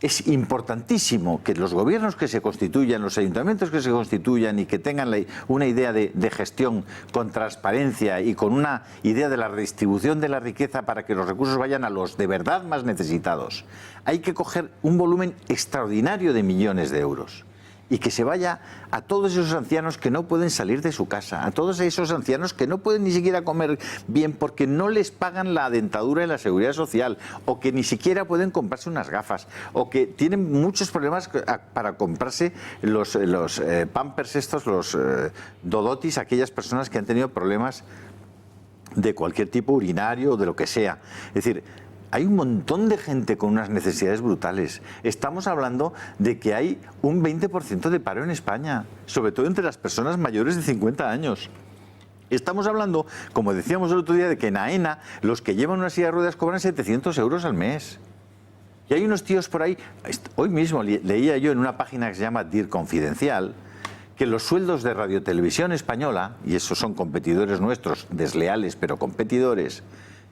es importantísimo que los gobiernos que se constituyan, los ayuntamientos que se constituyan y que tengan una idea de gestión con transparencia y con una idea de la redistribución de la riqueza para que los recursos vayan a los de verdad más necesitados. Hay que coger un volumen extraordinario de millones de euros y que se vaya a todos esos ancianos que no pueden salir de su casa, a todos esos ancianos que no pueden ni siquiera comer bien porque no les pagan la dentadura y la seguridad social, o que ni siquiera pueden comprarse unas gafas, o que tienen muchos problemas para comprarse los pampers estos, los dodotis, aquellas personas que han tenido problemas de cualquier tipo, urinario o de lo que sea. Es decir, hay un montón de gente con unas necesidades brutales. Estamos hablando de que hay un 20% de paro en España, sobre todo entre las personas mayores de 50 años. Estamos hablando, como decíamos el otro día, de que en AENA los que llevan una silla de ruedas cobran 700 euros al mes. Y hay unos tíos por ahí, hoy mismo leía yo en una página que se llama DIR Confidencial, que los sueldos de Radiotelevisión Española, y esos son competidores nuestros, desleales pero competidores,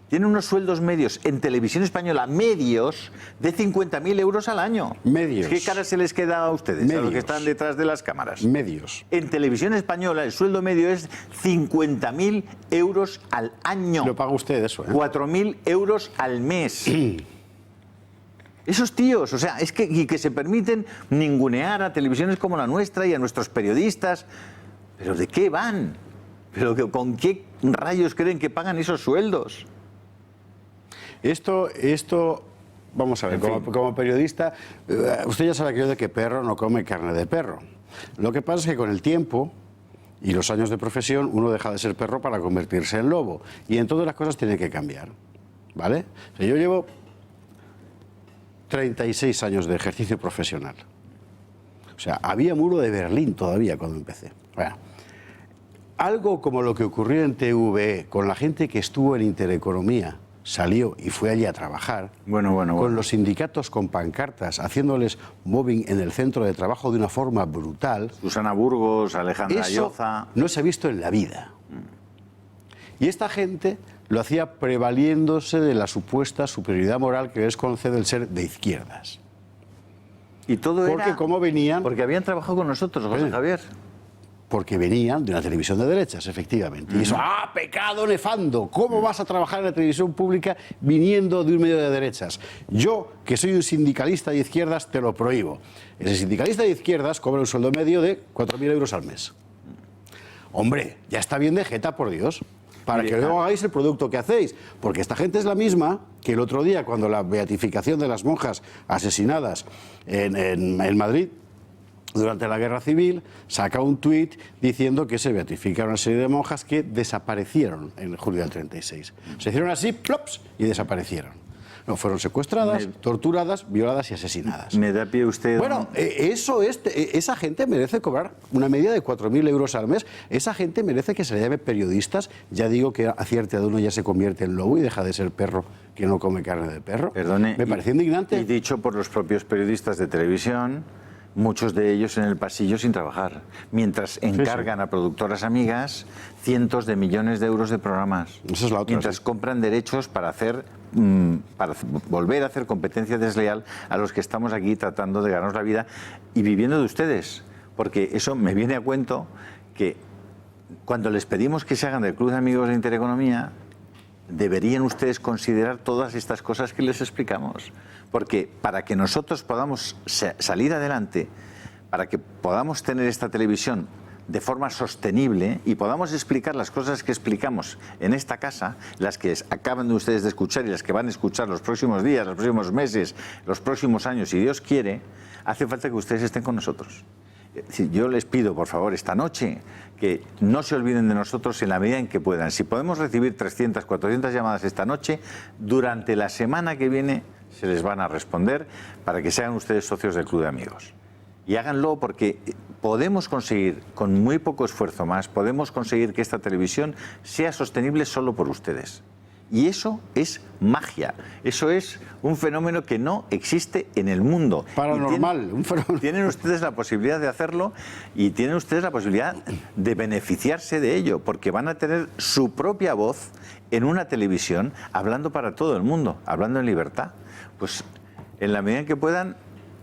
tienen unos sueldos medios en Televisión Española, medios, de 50.000 euros al año. Medios. ¿Qué cara se les queda a ustedes, medios, a los que están detrás de las cámaras? Medios. En Televisión Española el sueldo medio es 50.000 euros al año. Lo paga usted eso, ¿eh? 4.000 euros al mes. Esos tíos, o sea, es que se permiten ningunear a televisiones como la nuestra y a nuestros periodistas. ¿Pero de qué van? ¿Pero con qué rayos creen que pagan esos sueldos? Esto, vamos a ver, como periodista, usted ya sabe que perro no come carne de perro. Lo que pasa es que con el tiempo y los años de profesión uno deja de ser perro para convertirse en lobo. Y en todas las cosas tiene que cambiar, ¿vale? O sea, yo llevo 36 años de ejercicio profesional. O sea, había muro de Berlín todavía cuando empecé. Bueno, algo como lo que ocurrió en TVE con la gente que estuvo en Intereconomía, salió y fue allí a trabajar, con los sindicatos con pancartas, haciéndoles mobbing en el centro de trabajo de una forma brutal. Susana Burgos, Alejandra Lloza. No se ha visto en la vida. Y esta gente lo hacía prevaliéndose de la supuesta superioridad moral que les concede el ser de izquierdas. Y todo porque como venían... Porque habían trabajado con nosotros, José Javier. Porque venían de una televisión de derechas, efectivamente. Y eso, pecado nefando. ¿Cómo vas a trabajar en la televisión pública viniendo de un medio de derechas? Yo, que soy un sindicalista de izquierdas, te lo prohíbo. Ese sindicalista de izquierdas cobra un sueldo medio de 4.000 euros al mes. Hombre, ya está bien de jeta, por Dios, para que luego hagáis el producto que hacéis. Porque esta gente es la misma que el otro día, cuando la beatificación de las monjas asesinadas en Madrid, durante la Guerra Civil, saca un tuit diciendo que se beatificaron una serie de monjas que desaparecieron en julio del 36. Se hicieron así, plops, y desaparecieron. No, fueron secuestradas, torturadas, violadas y asesinadas. Me da pie usted... Bueno, esa gente merece cobrar una media de 4.000 euros al mes. Esa gente merece que se le llame periodistas. Ya digo que a cierta edad uno ya se convierte en lobo y deja de ser perro que no come carne de perro. Perdone, me parece indignante. Y dicho por los propios periodistas de televisión, muchos de ellos en el pasillo sin trabajar, mientras encargan a productoras amigas cientos de millones de euros de programas. Esa es la otra, mientras compran derechos para volver a hacer competencia desleal a los que estamos aquí tratando de ganarnos la vida y viviendo de ustedes. porque eso me viene a cuento que cuando les pedimos que se hagan del Club de Amigos de Intereconomía, deberían ustedes considerar todas estas cosas que les explicamos. Porque para que nosotros podamos salir adelante, para que podamos tener esta televisión de forma sostenible y podamos explicar las cosas que explicamos en esta casa, las que acaban de ustedes de escuchar y las que van a escuchar los próximos días, los próximos meses, los próximos años, si Dios quiere, hace falta que ustedes estén con nosotros. Yo les pido, por favor, esta noche, que no se olviden de nosotros en la medida en que puedan. Si podemos recibir 300, 400 llamadas esta noche, durante la semana que viene se les van a responder para que sean ustedes socios del Club de Amigos. Y háganlo porque podemos conseguir, con muy poco esfuerzo más, podemos conseguir que esta televisión sea sostenible solo por ustedes. Y eso es magia, eso es un fenómeno que no existe en el mundo. Paranormal, un fenómeno. Tienen ustedes la posibilidad de hacerlo y tienen ustedes la posibilidad de beneficiarse de ello, porque van a tener su propia voz en una televisión hablando para todo el mundo, hablando en libertad. Pues en la medida en que puedan,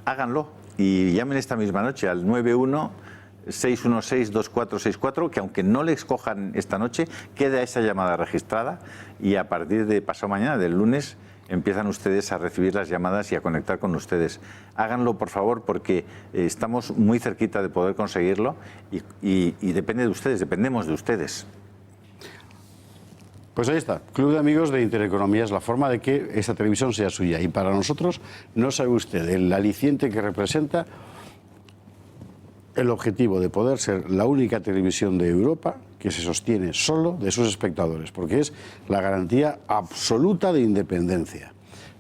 háganlo. Y llamen esta misma noche al 91-616-2464, que aunque no les cojan esta noche, queda esa llamada registrada y a partir de pasado mañana, del lunes, empiezan ustedes a recibir las llamadas y a conectar con ustedes. Háganlo, por favor, porque estamos muy cerquita de poder conseguirlo y depende de ustedes, dependemos de ustedes. Pues ahí está, Club de Amigos de Intereconomía es la forma de que esta televisión sea suya. Y para nosotros, no sabe usted el aliciente que representa el objetivo de poder ser la única televisión de Europa que se sostiene solo de sus espectadores, porque es la garantía absoluta de independencia.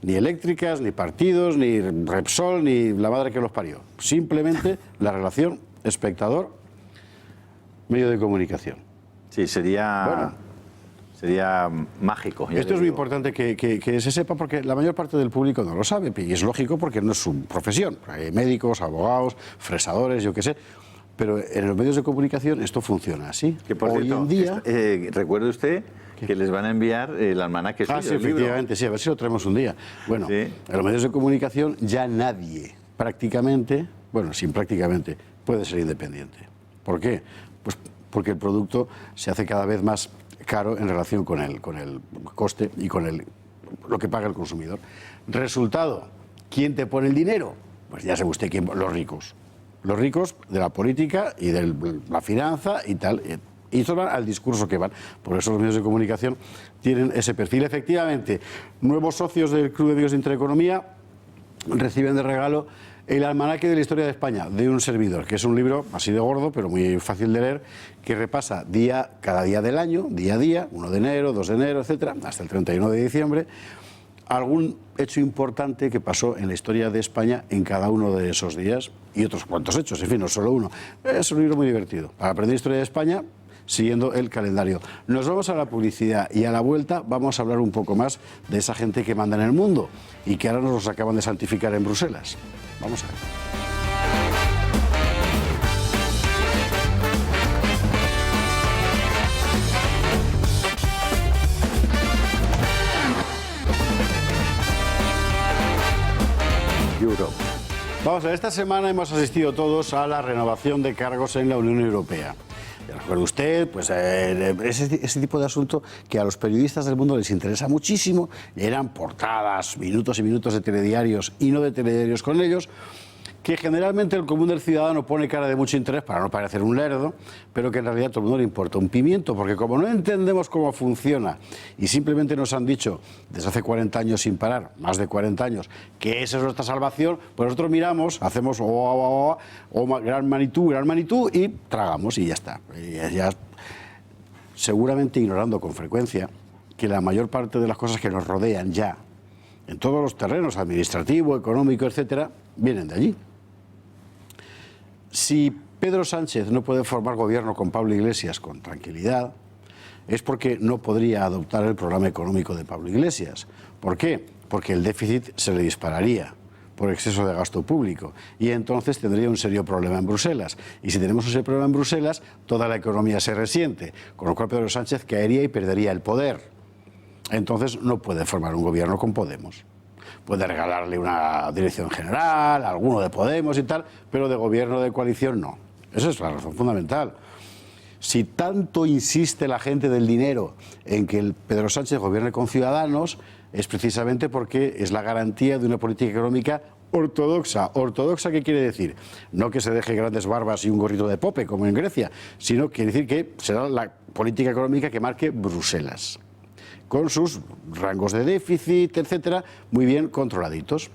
Ni eléctricas, ni partidos, ni Repsol, ni la madre que los parió. Simplemente la relación espectador-medio de comunicación. Sí, sería... Bueno, sería mágico. Esto es muy importante que se sepa porque la mayor parte del público no lo sabe y es lógico porque no es su profesión. Hay médicos, abogados, fresadores, yo qué sé. Pero en los medios de comunicación esto funciona así. Que por hoy cierto, en día... recuerde usted que les van a enviar el almanaque suyo, sí, el libro. efectivamente, sí, a ver si lo traemos un día. Bueno, sí. En los medios de comunicación ya nadie prácticamente, bueno, sin prácticamente, puede ser independiente. ¿Por qué? Pues porque el producto se hace cada vez más caro en relación con el coste y con lo que paga el consumidor. Resultado, ¿quién te pone el dinero? Pues ya sabe usted quién, los ricos. Los ricos de la política y de la finanza y tal. Y eso van al discurso que van. Por eso los medios de comunicación tienen ese perfil. Efectivamente, nuevos socios del Club de Amigos de Intereconomía reciben de regalo el almanaque de la historia de España, de un servidor, que es un libro así de gordo, pero muy fácil de leer, que repasa cada día del año, día a día, 1 de enero, 2 de enero, etcétera, hasta el 31 de diciembre, algún hecho importante que pasó en la historia de España en cada uno de esos días y otros cuantos hechos, en fin, no solo uno. Es un libro muy divertido para aprender historia de España siguiendo el calendario. Nos vamos a la publicidad y a la vuelta vamos a hablar un poco más de esa gente que manda en el mundo y que ahora nos los acaban de santificar en Bruselas. Vamos a ver. Europe. Vamos a ver, esta semana hemos asistido todos a la renovación de cargos en la Unión Europea. Recuerde usted, pues ese tipo de asunto que a los periodistas del mundo les interesa muchísimo, eran portadas, minutos y minutos de telediarios y no de telediarios con ellos, que generalmente el común del ciudadano pone cara de mucho interés para no parecer un lerdo, pero que en realidad a todo el mundo le importa un pimiento, porque como no entendemos cómo funciona y simplemente nos han dicho desde hace 40 años sin parar, más de 40 años, que esa es nuestra salvación, pues nosotros miramos, hacemos gran Manitou y tragamos y ya está. Ya, seguramente ignorando con frecuencia que la mayor parte de las cosas que nos rodean ya, en todos los terrenos, administrativo, económico, etcétera, vienen de allí. Si Pedro Sánchez no puede formar gobierno con Pablo Iglesias con tranquilidad, es porque no podría adoptar el programa económico de Pablo Iglesias. ¿Por qué? Porque el déficit se le dispararía por exceso de gasto público y entonces tendría un serio problema en Bruselas. Y si tenemos ese problema en Bruselas, toda la economía se resiente, con lo cual Pedro Sánchez caería y perdería el poder. Entonces no puede formar un gobierno con Podemos. Puede regalarle una dirección general, alguno de Podemos y tal, pero de gobierno de coalición no. Esa es la razón fundamental. Si tanto insiste la gente del dinero en que el Pedro Sánchez gobierne con Ciudadanos, es precisamente porque es la garantía de una política económica ortodoxa. ¿Ortodoxa qué quiere decir? No que se deje grandes barbas y un gorrito de pope, como en Grecia, sino quiere decir que será la política económica que marque Bruselas, con sus rangos de déficit, etcétera, muy bien controladitos.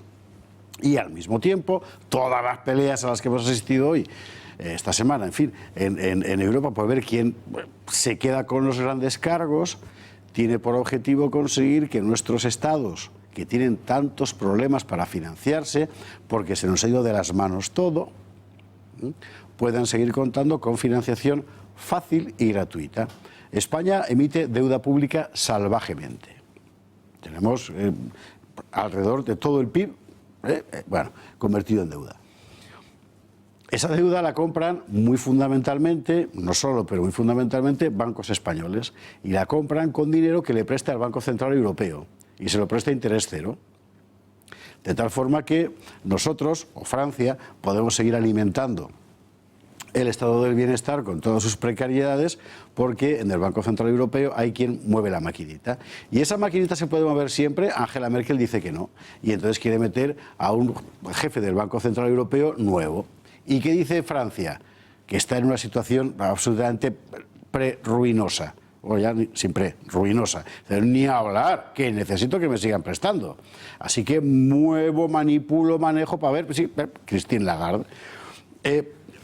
Y al mismo tiempo, todas las peleas a las que hemos asistido hoy, esta semana, en fin, en Europa, por ver quién se queda con los grandes cargos, tiene por objetivo conseguir que nuestros estados, que tienen tantos problemas para financiarse, porque se nos ha ido de las manos todo, puedan seguir contando con financiación fácil y gratuita. España emite deuda pública salvajemente. Tenemos alrededor de todo el PIB, convertido en deuda. Esa deuda la compran muy fundamentalmente, no solo, pero muy fundamentalmente, bancos españoles. Y la compran con dinero que le presta el Banco Central Europeo. Y se lo presta a interés cero. De tal forma que nosotros, o Francia, podemos seguir alimentando el estado del bienestar con todas sus precariedades, porque en el Banco Central Europeo hay quien mueve la maquinita. Y esa maquinita se puede mover siempre. Angela Merkel dice que no. Y entonces quiere meter a un jefe del Banco Central Europeo nuevo. ¿Y qué dice Francia? Que está en una situación absolutamente pre-ruinosa. O ya sin ruinosa. Ni hablar, que necesito que me sigan prestando. Así que muevo, manipulo, manejo para ver. Sí, Christine Lagarde.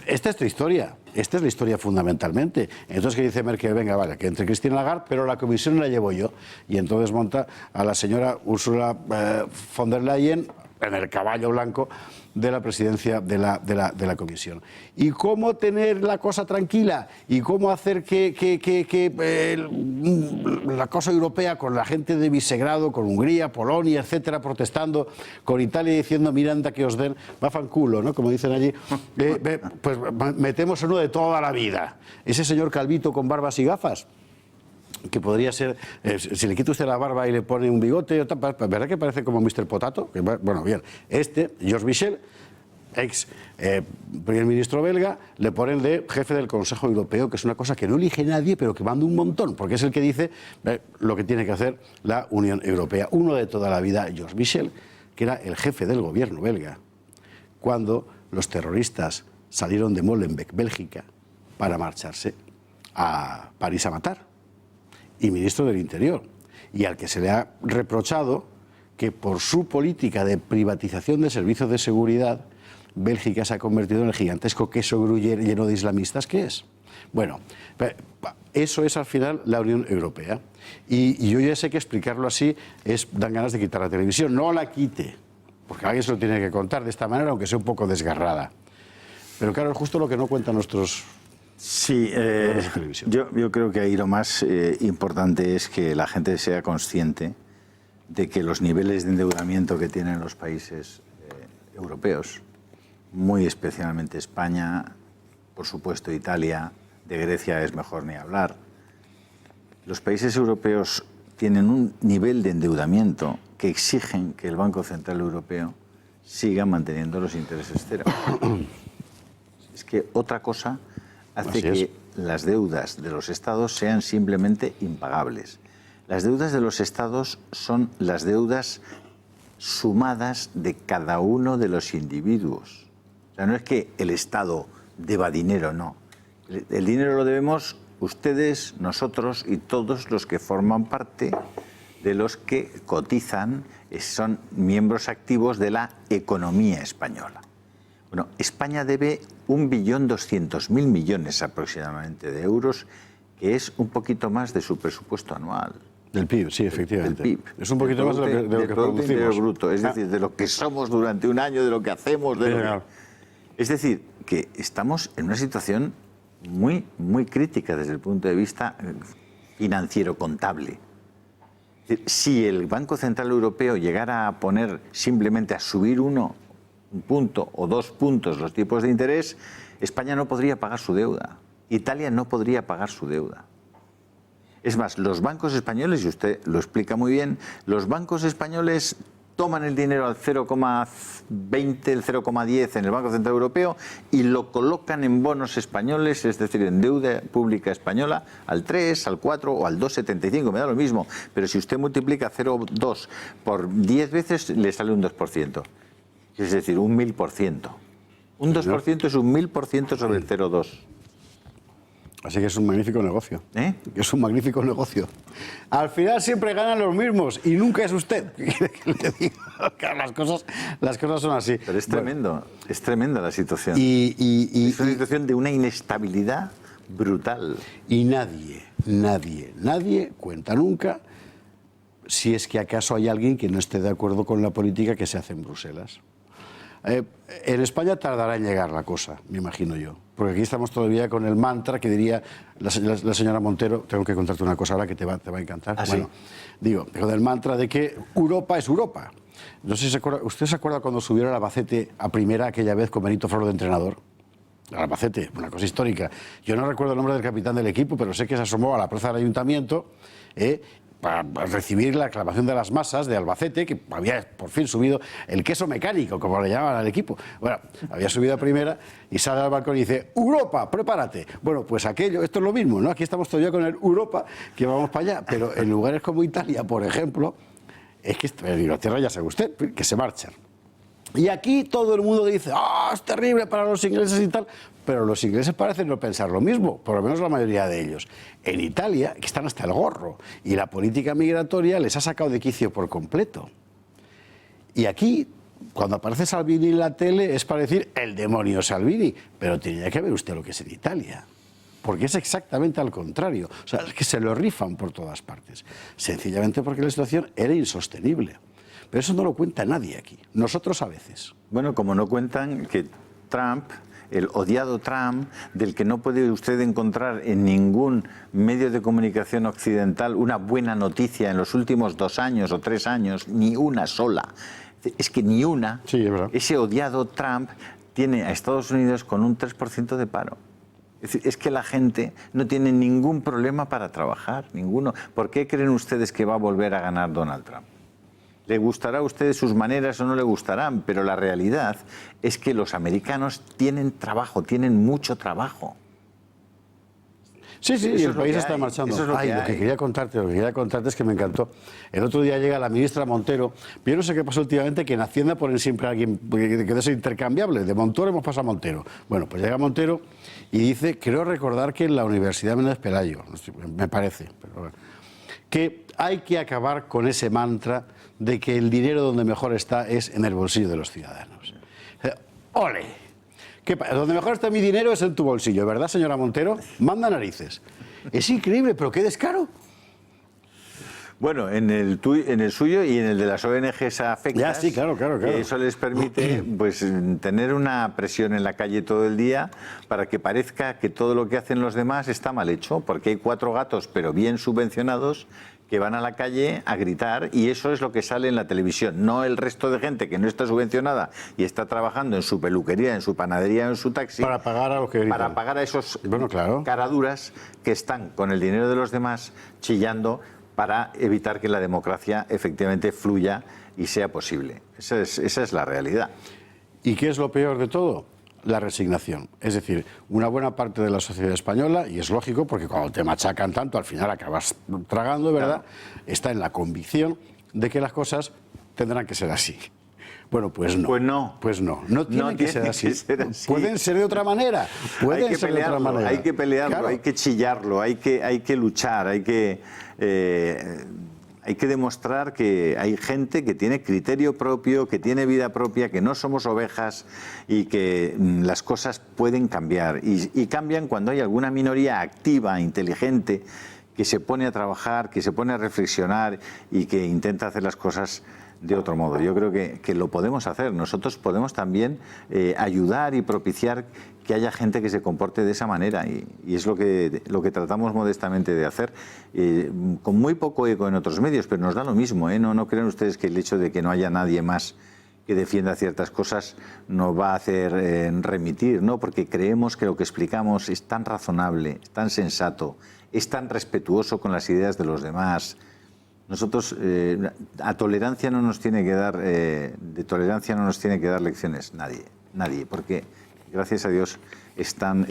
Esta es la historia. Esta es la historia fundamentalmente. Entonces, ¿qué dice Merkel? Venga, vale, que entre Christine Lagarde, pero la comisión la llevo yo. Y entonces monta a la señora Ursula von der Leyen en el caballo blanco de la presidencia de la comisión. ¿Y cómo tener la cosa tranquila? ¿Y cómo hacer que la cosa europea, con la gente de Visegrado, con Hungría, Polonia, etcétera, protestando, con Italia diciendo, mira, anda que os den, va fanculo, ¿no? Como dicen allí, pues metemos uno de toda la vida. Ese señor calvito con barbas y gafas, que podría ser, si le quita usted la barba y le pone un bigote, ¿verdad que parece como Mr. Potato? Bueno, bien, Georges Michel, ex primer ministro belga, le ponen de jefe del Consejo Europeo, que es una cosa que no elige nadie, pero que manda un montón, porque es el que dice lo que tiene que hacer la Unión Europea. Uno de toda la vida, Georges Michel, que era el jefe del gobierno belga, cuando los terroristas salieron de Molenbeek, Bélgica, para marcharse a París a matar. Y ministro del Interior, y al que se le ha reprochado que por su política de privatización de servicios de seguridad, Bélgica se ha convertido en el gigantesco queso gruyère lleno de islamistas que es. Bueno, eso es al final la Unión Europea. Y yo ya sé que explicarlo así dan ganas de quitar la televisión. No la quite, porque alguien se lo tiene que contar de esta manera, aunque sea un poco desgarrada. Pero claro, es justo lo que no cuentan nuestros... Sí, yo creo que ahí lo más importante es que la gente sea consciente de que los niveles de endeudamiento que tienen los países europeos, muy especialmente España, por supuesto Italia, de Grecia es mejor ni hablar, los países europeos tienen un nivel de endeudamiento que exigen que el Banco Central Europeo siga manteniendo los intereses cero. Es que otra cosa hace que las deudas de los estados sean simplemente impagables. Las deudas de los estados son las deudas sumadas de cada uno de los individuos. O sea, no es que el Estado deba dinero, no. El dinero lo debemos ustedes, nosotros y todos los que forman parte de los que cotizan, son miembros activos de la economía española. Bueno, España debe 1.200.000 millones aproximadamente de euros, que es un poquito más de su presupuesto anual. Del PIB, sí, efectivamente. Del PIB. Es un poquito más de lo que producimos. Bruto, es decir, de lo que somos durante un año, de lo que hacemos. Es decir, que estamos en una situación muy, muy crítica desde el punto de vista financiero-contable. Si el Banco Central Europeo llegara a poner simplemente a subir un punto o 2 puntos los tipos de interés, España no podría pagar su deuda. Italia no podría pagar su deuda. Es más, los bancos españoles, y usted lo explica muy bien, los bancos españoles toman el dinero al 0,20, el 0,10 en el Banco Central Europeo y lo colocan en bonos españoles, es decir, en deuda pública española, al 3, al 4 o al 2,75, me da lo mismo. Pero si usted multiplica 0,2 por 10 veces, le sale un 2%. Es decir, un 1000%. Un 2% es un 1000% sobre el 0,2. Así que es un magnífico negocio. Es un magnífico negocio. Al final siempre ganan los mismos y nunca es usted. Le digo que las cosas son así. Pero es tremendo, es tremenda la situación. Es una situación de una inestabilidad brutal. Y nadie cuenta nunca si es que acaso hay alguien que no esté de acuerdo con la política que se hace en Bruselas. En España tardará en llegar la cosa, me imagino yo. Porque aquí estamos todavía con el mantra que diría la señora Montero. Tengo que contarte una cosa ahora que te va a encantar. ¿Ah, bueno, sí? Digo, con el mantra de que Europa es Europa. No sé si ¿usted se acuerda cuando subieron al Albacete a primera aquella vez con Benito Floro de entrenador? Al Albacete, una cosa histórica. Yo no recuerdo el nombre del capitán del equipo, pero sé que se asomó a la plaza del ayuntamiento para recibir la aclamación de las masas de Albacete, que había por fin subido el queso mecánico, como le llamaban al equipo. Bueno, había subido a primera y sale al balcón y dice: Europa, prepárate. Bueno, pues aquello, esto es lo mismo, ¿no? Aquí estamos todavía con el Europa, que vamos para allá, pero en lugares como Italia, por ejemplo, es que en Inglaterra ya sabe usted, que se marchan. Y aquí todo el mundo dice: es terrible para los ingleses y tal, pero los ingleses parecen no pensar lo mismo, por lo menos la mayoría de ellos. En Italia, que están hasta el gorro, y la política migratoria les ha sacado de quicio por completo. Y aquí, cuando aparece Salvini en la tele, es para decir: el demonio Salvini, pero tenía que ver usted lo que es en Italia. Porque es exactamente al contrario. O sea, es que se lo rifan por todas partes. Sencillamente porque la situación era insostenible. Pero eso no lo cuenta nadie aquí. Nosotros a veces. Bueno, como no cuentan que Trump, el odiado Trump, del que no puede usted encontrar en ningún medio de comunicación occidental una buena noticia en los últimos 2 años o 3 años, ni una sola. Es que ni una. Sí, es verdad. Ese odiado Trump tiene a Estados Unidos con un 3% de paro. Es decir, es que la gente no tiene ningún problema para trabajar, ninguno. ¿Por qué creen ustedes que va a volver a ganar Donald Trump? Le gustará a ustedes sus maneras o no le gustarán, pero la realidad es que los americanos tienen trabajo, tienen mucho trabajo. Sí, y el país está marchando. Lo que quería contarte es que me encantó. El otro día llega la ministra Montero. Yo no sé qué pasó últimamente, que en Hacienda ponen siempre a alguien que debe ser intercambiable. De Montoro hemos pasado a Montero. Bueno, pues llega Montero y dice: creo recordar que en la Universidad Menéndez Pelayo, me parece, pero bueno, que hay que acabar con ese mantra de que el dinero donde mejor está es en el bolsillo de los ciudadanos. ¡Ole! Donde mejor está mi dinero es en tu bolsillo, ¿verdad, señora Montero? Manda narices. Es increíble, pero qué descaro. Bueno, en el suyo y en el de las ONGs afectadas. Ya, sí, claro. Eso les permite pues tener una presión en la calle todo el día para que parezca que todo lo que hacen los demás está mal hecho, porque hay 4 gatos, pero bien subvencionados, que van a la calle a gritar, y eso es lo que sale en la televisión, no el resto de gente que no está subvencionada y está trabajando en su peluquería, en su panadería, en su taxi. Para pagar a los que gritan. Para pagar a esos claro, caraduras que están con el dinero de los demás chillando para evitar que la democracia efectivamente fluya y sea posible. Esa es la realidad. ¿Y qué es lo peor de todo? La resignación. Es decir, una buena parte de la sociedad española, y es lógico porque cuando te machacan tanto al final acabas tragando, ¿verdad? Claro. Está en la convicción de que las cosas tendrán que ser así. Bueno, pues no. No tienen que ser así. Pueden ser de otra manera. Pueden ser de otra manera. Hay que pelearlo, claro. Hay que chillarlo, hay que luchar, hay que demostrar que hay gente que tiene criterio propio, que tiene vida propia, que no somos ovejas y que las cosas pueden cambiar. Y cambian cuando hay alguna minoría activa, inteligente, que se pone a trabajar, que se pone a reflexionar y que intenta hacer las cosas de otro modo. Yo creo que lo podemos hacer. Nosotros podemos también ayudar y propiciar que haya gente que se comporte de esa manera, y es lo que tratamos modestamente de hacer, con muy poco eco en otros medios, pero nos da lo mismo, ¿eh? No crean ustedes que el hecho de que no haya nadie más que defienda ciertas cosas nos va a hacer remitir, ¿no? Porque creemos que lo que explicamos es tan razonable, es tan sensato, es tan respetuoso con las ideas de los demás. Nosotros, a tolerancia no nos tiene que dar, de tolerancia no nos tiene que dar lecciones nadie, porque gracias a Dios están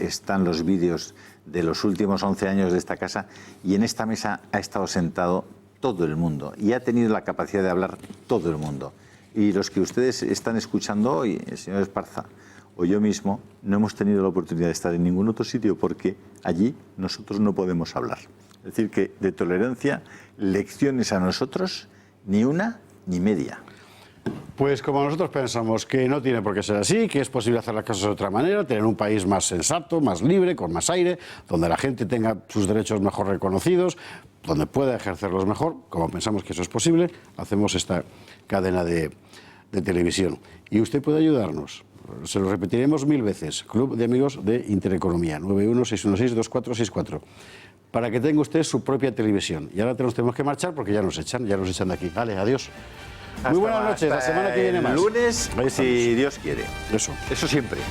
los vídeos de los últimos 11 años de esta casa y en esta mesa ha estado sentado todo el mundo y ha tenido la capacidad de hablar todo el mundo. Y los que ustedes están escuchando hoy, el señor Esparza o yo mismo, no hemos tenido la oportunidad de estar en ningún otro sitio porque allí nosotros no podemos hablar. Es decir, que de tolerancia, lecciones a nosotros, ni una ni media. Pues como nosotros pensamos que no tiene por qué ser así, que es posible hacer las cosas de otra manera, tener un país más sensato, más libre, con más aire, donde la gente tenga sus derechos mejor reconocidos, donde pueda ejercerlos mejor, como pensamos que eso es posible, hacemos esta cadena de televisión. Y usted puede ayudarnos. Se lo repetiremos 1000 veces. Club de Amigos de Intereconomía, 916162464. Para que tenga usted su propia televisión. Y ahora tenemos que marchar porque ya nos echan de aquí. Vale, adiós. Muy buenas noches, la semana que viene más. El lunes, si Dios quiere. Eso siempre.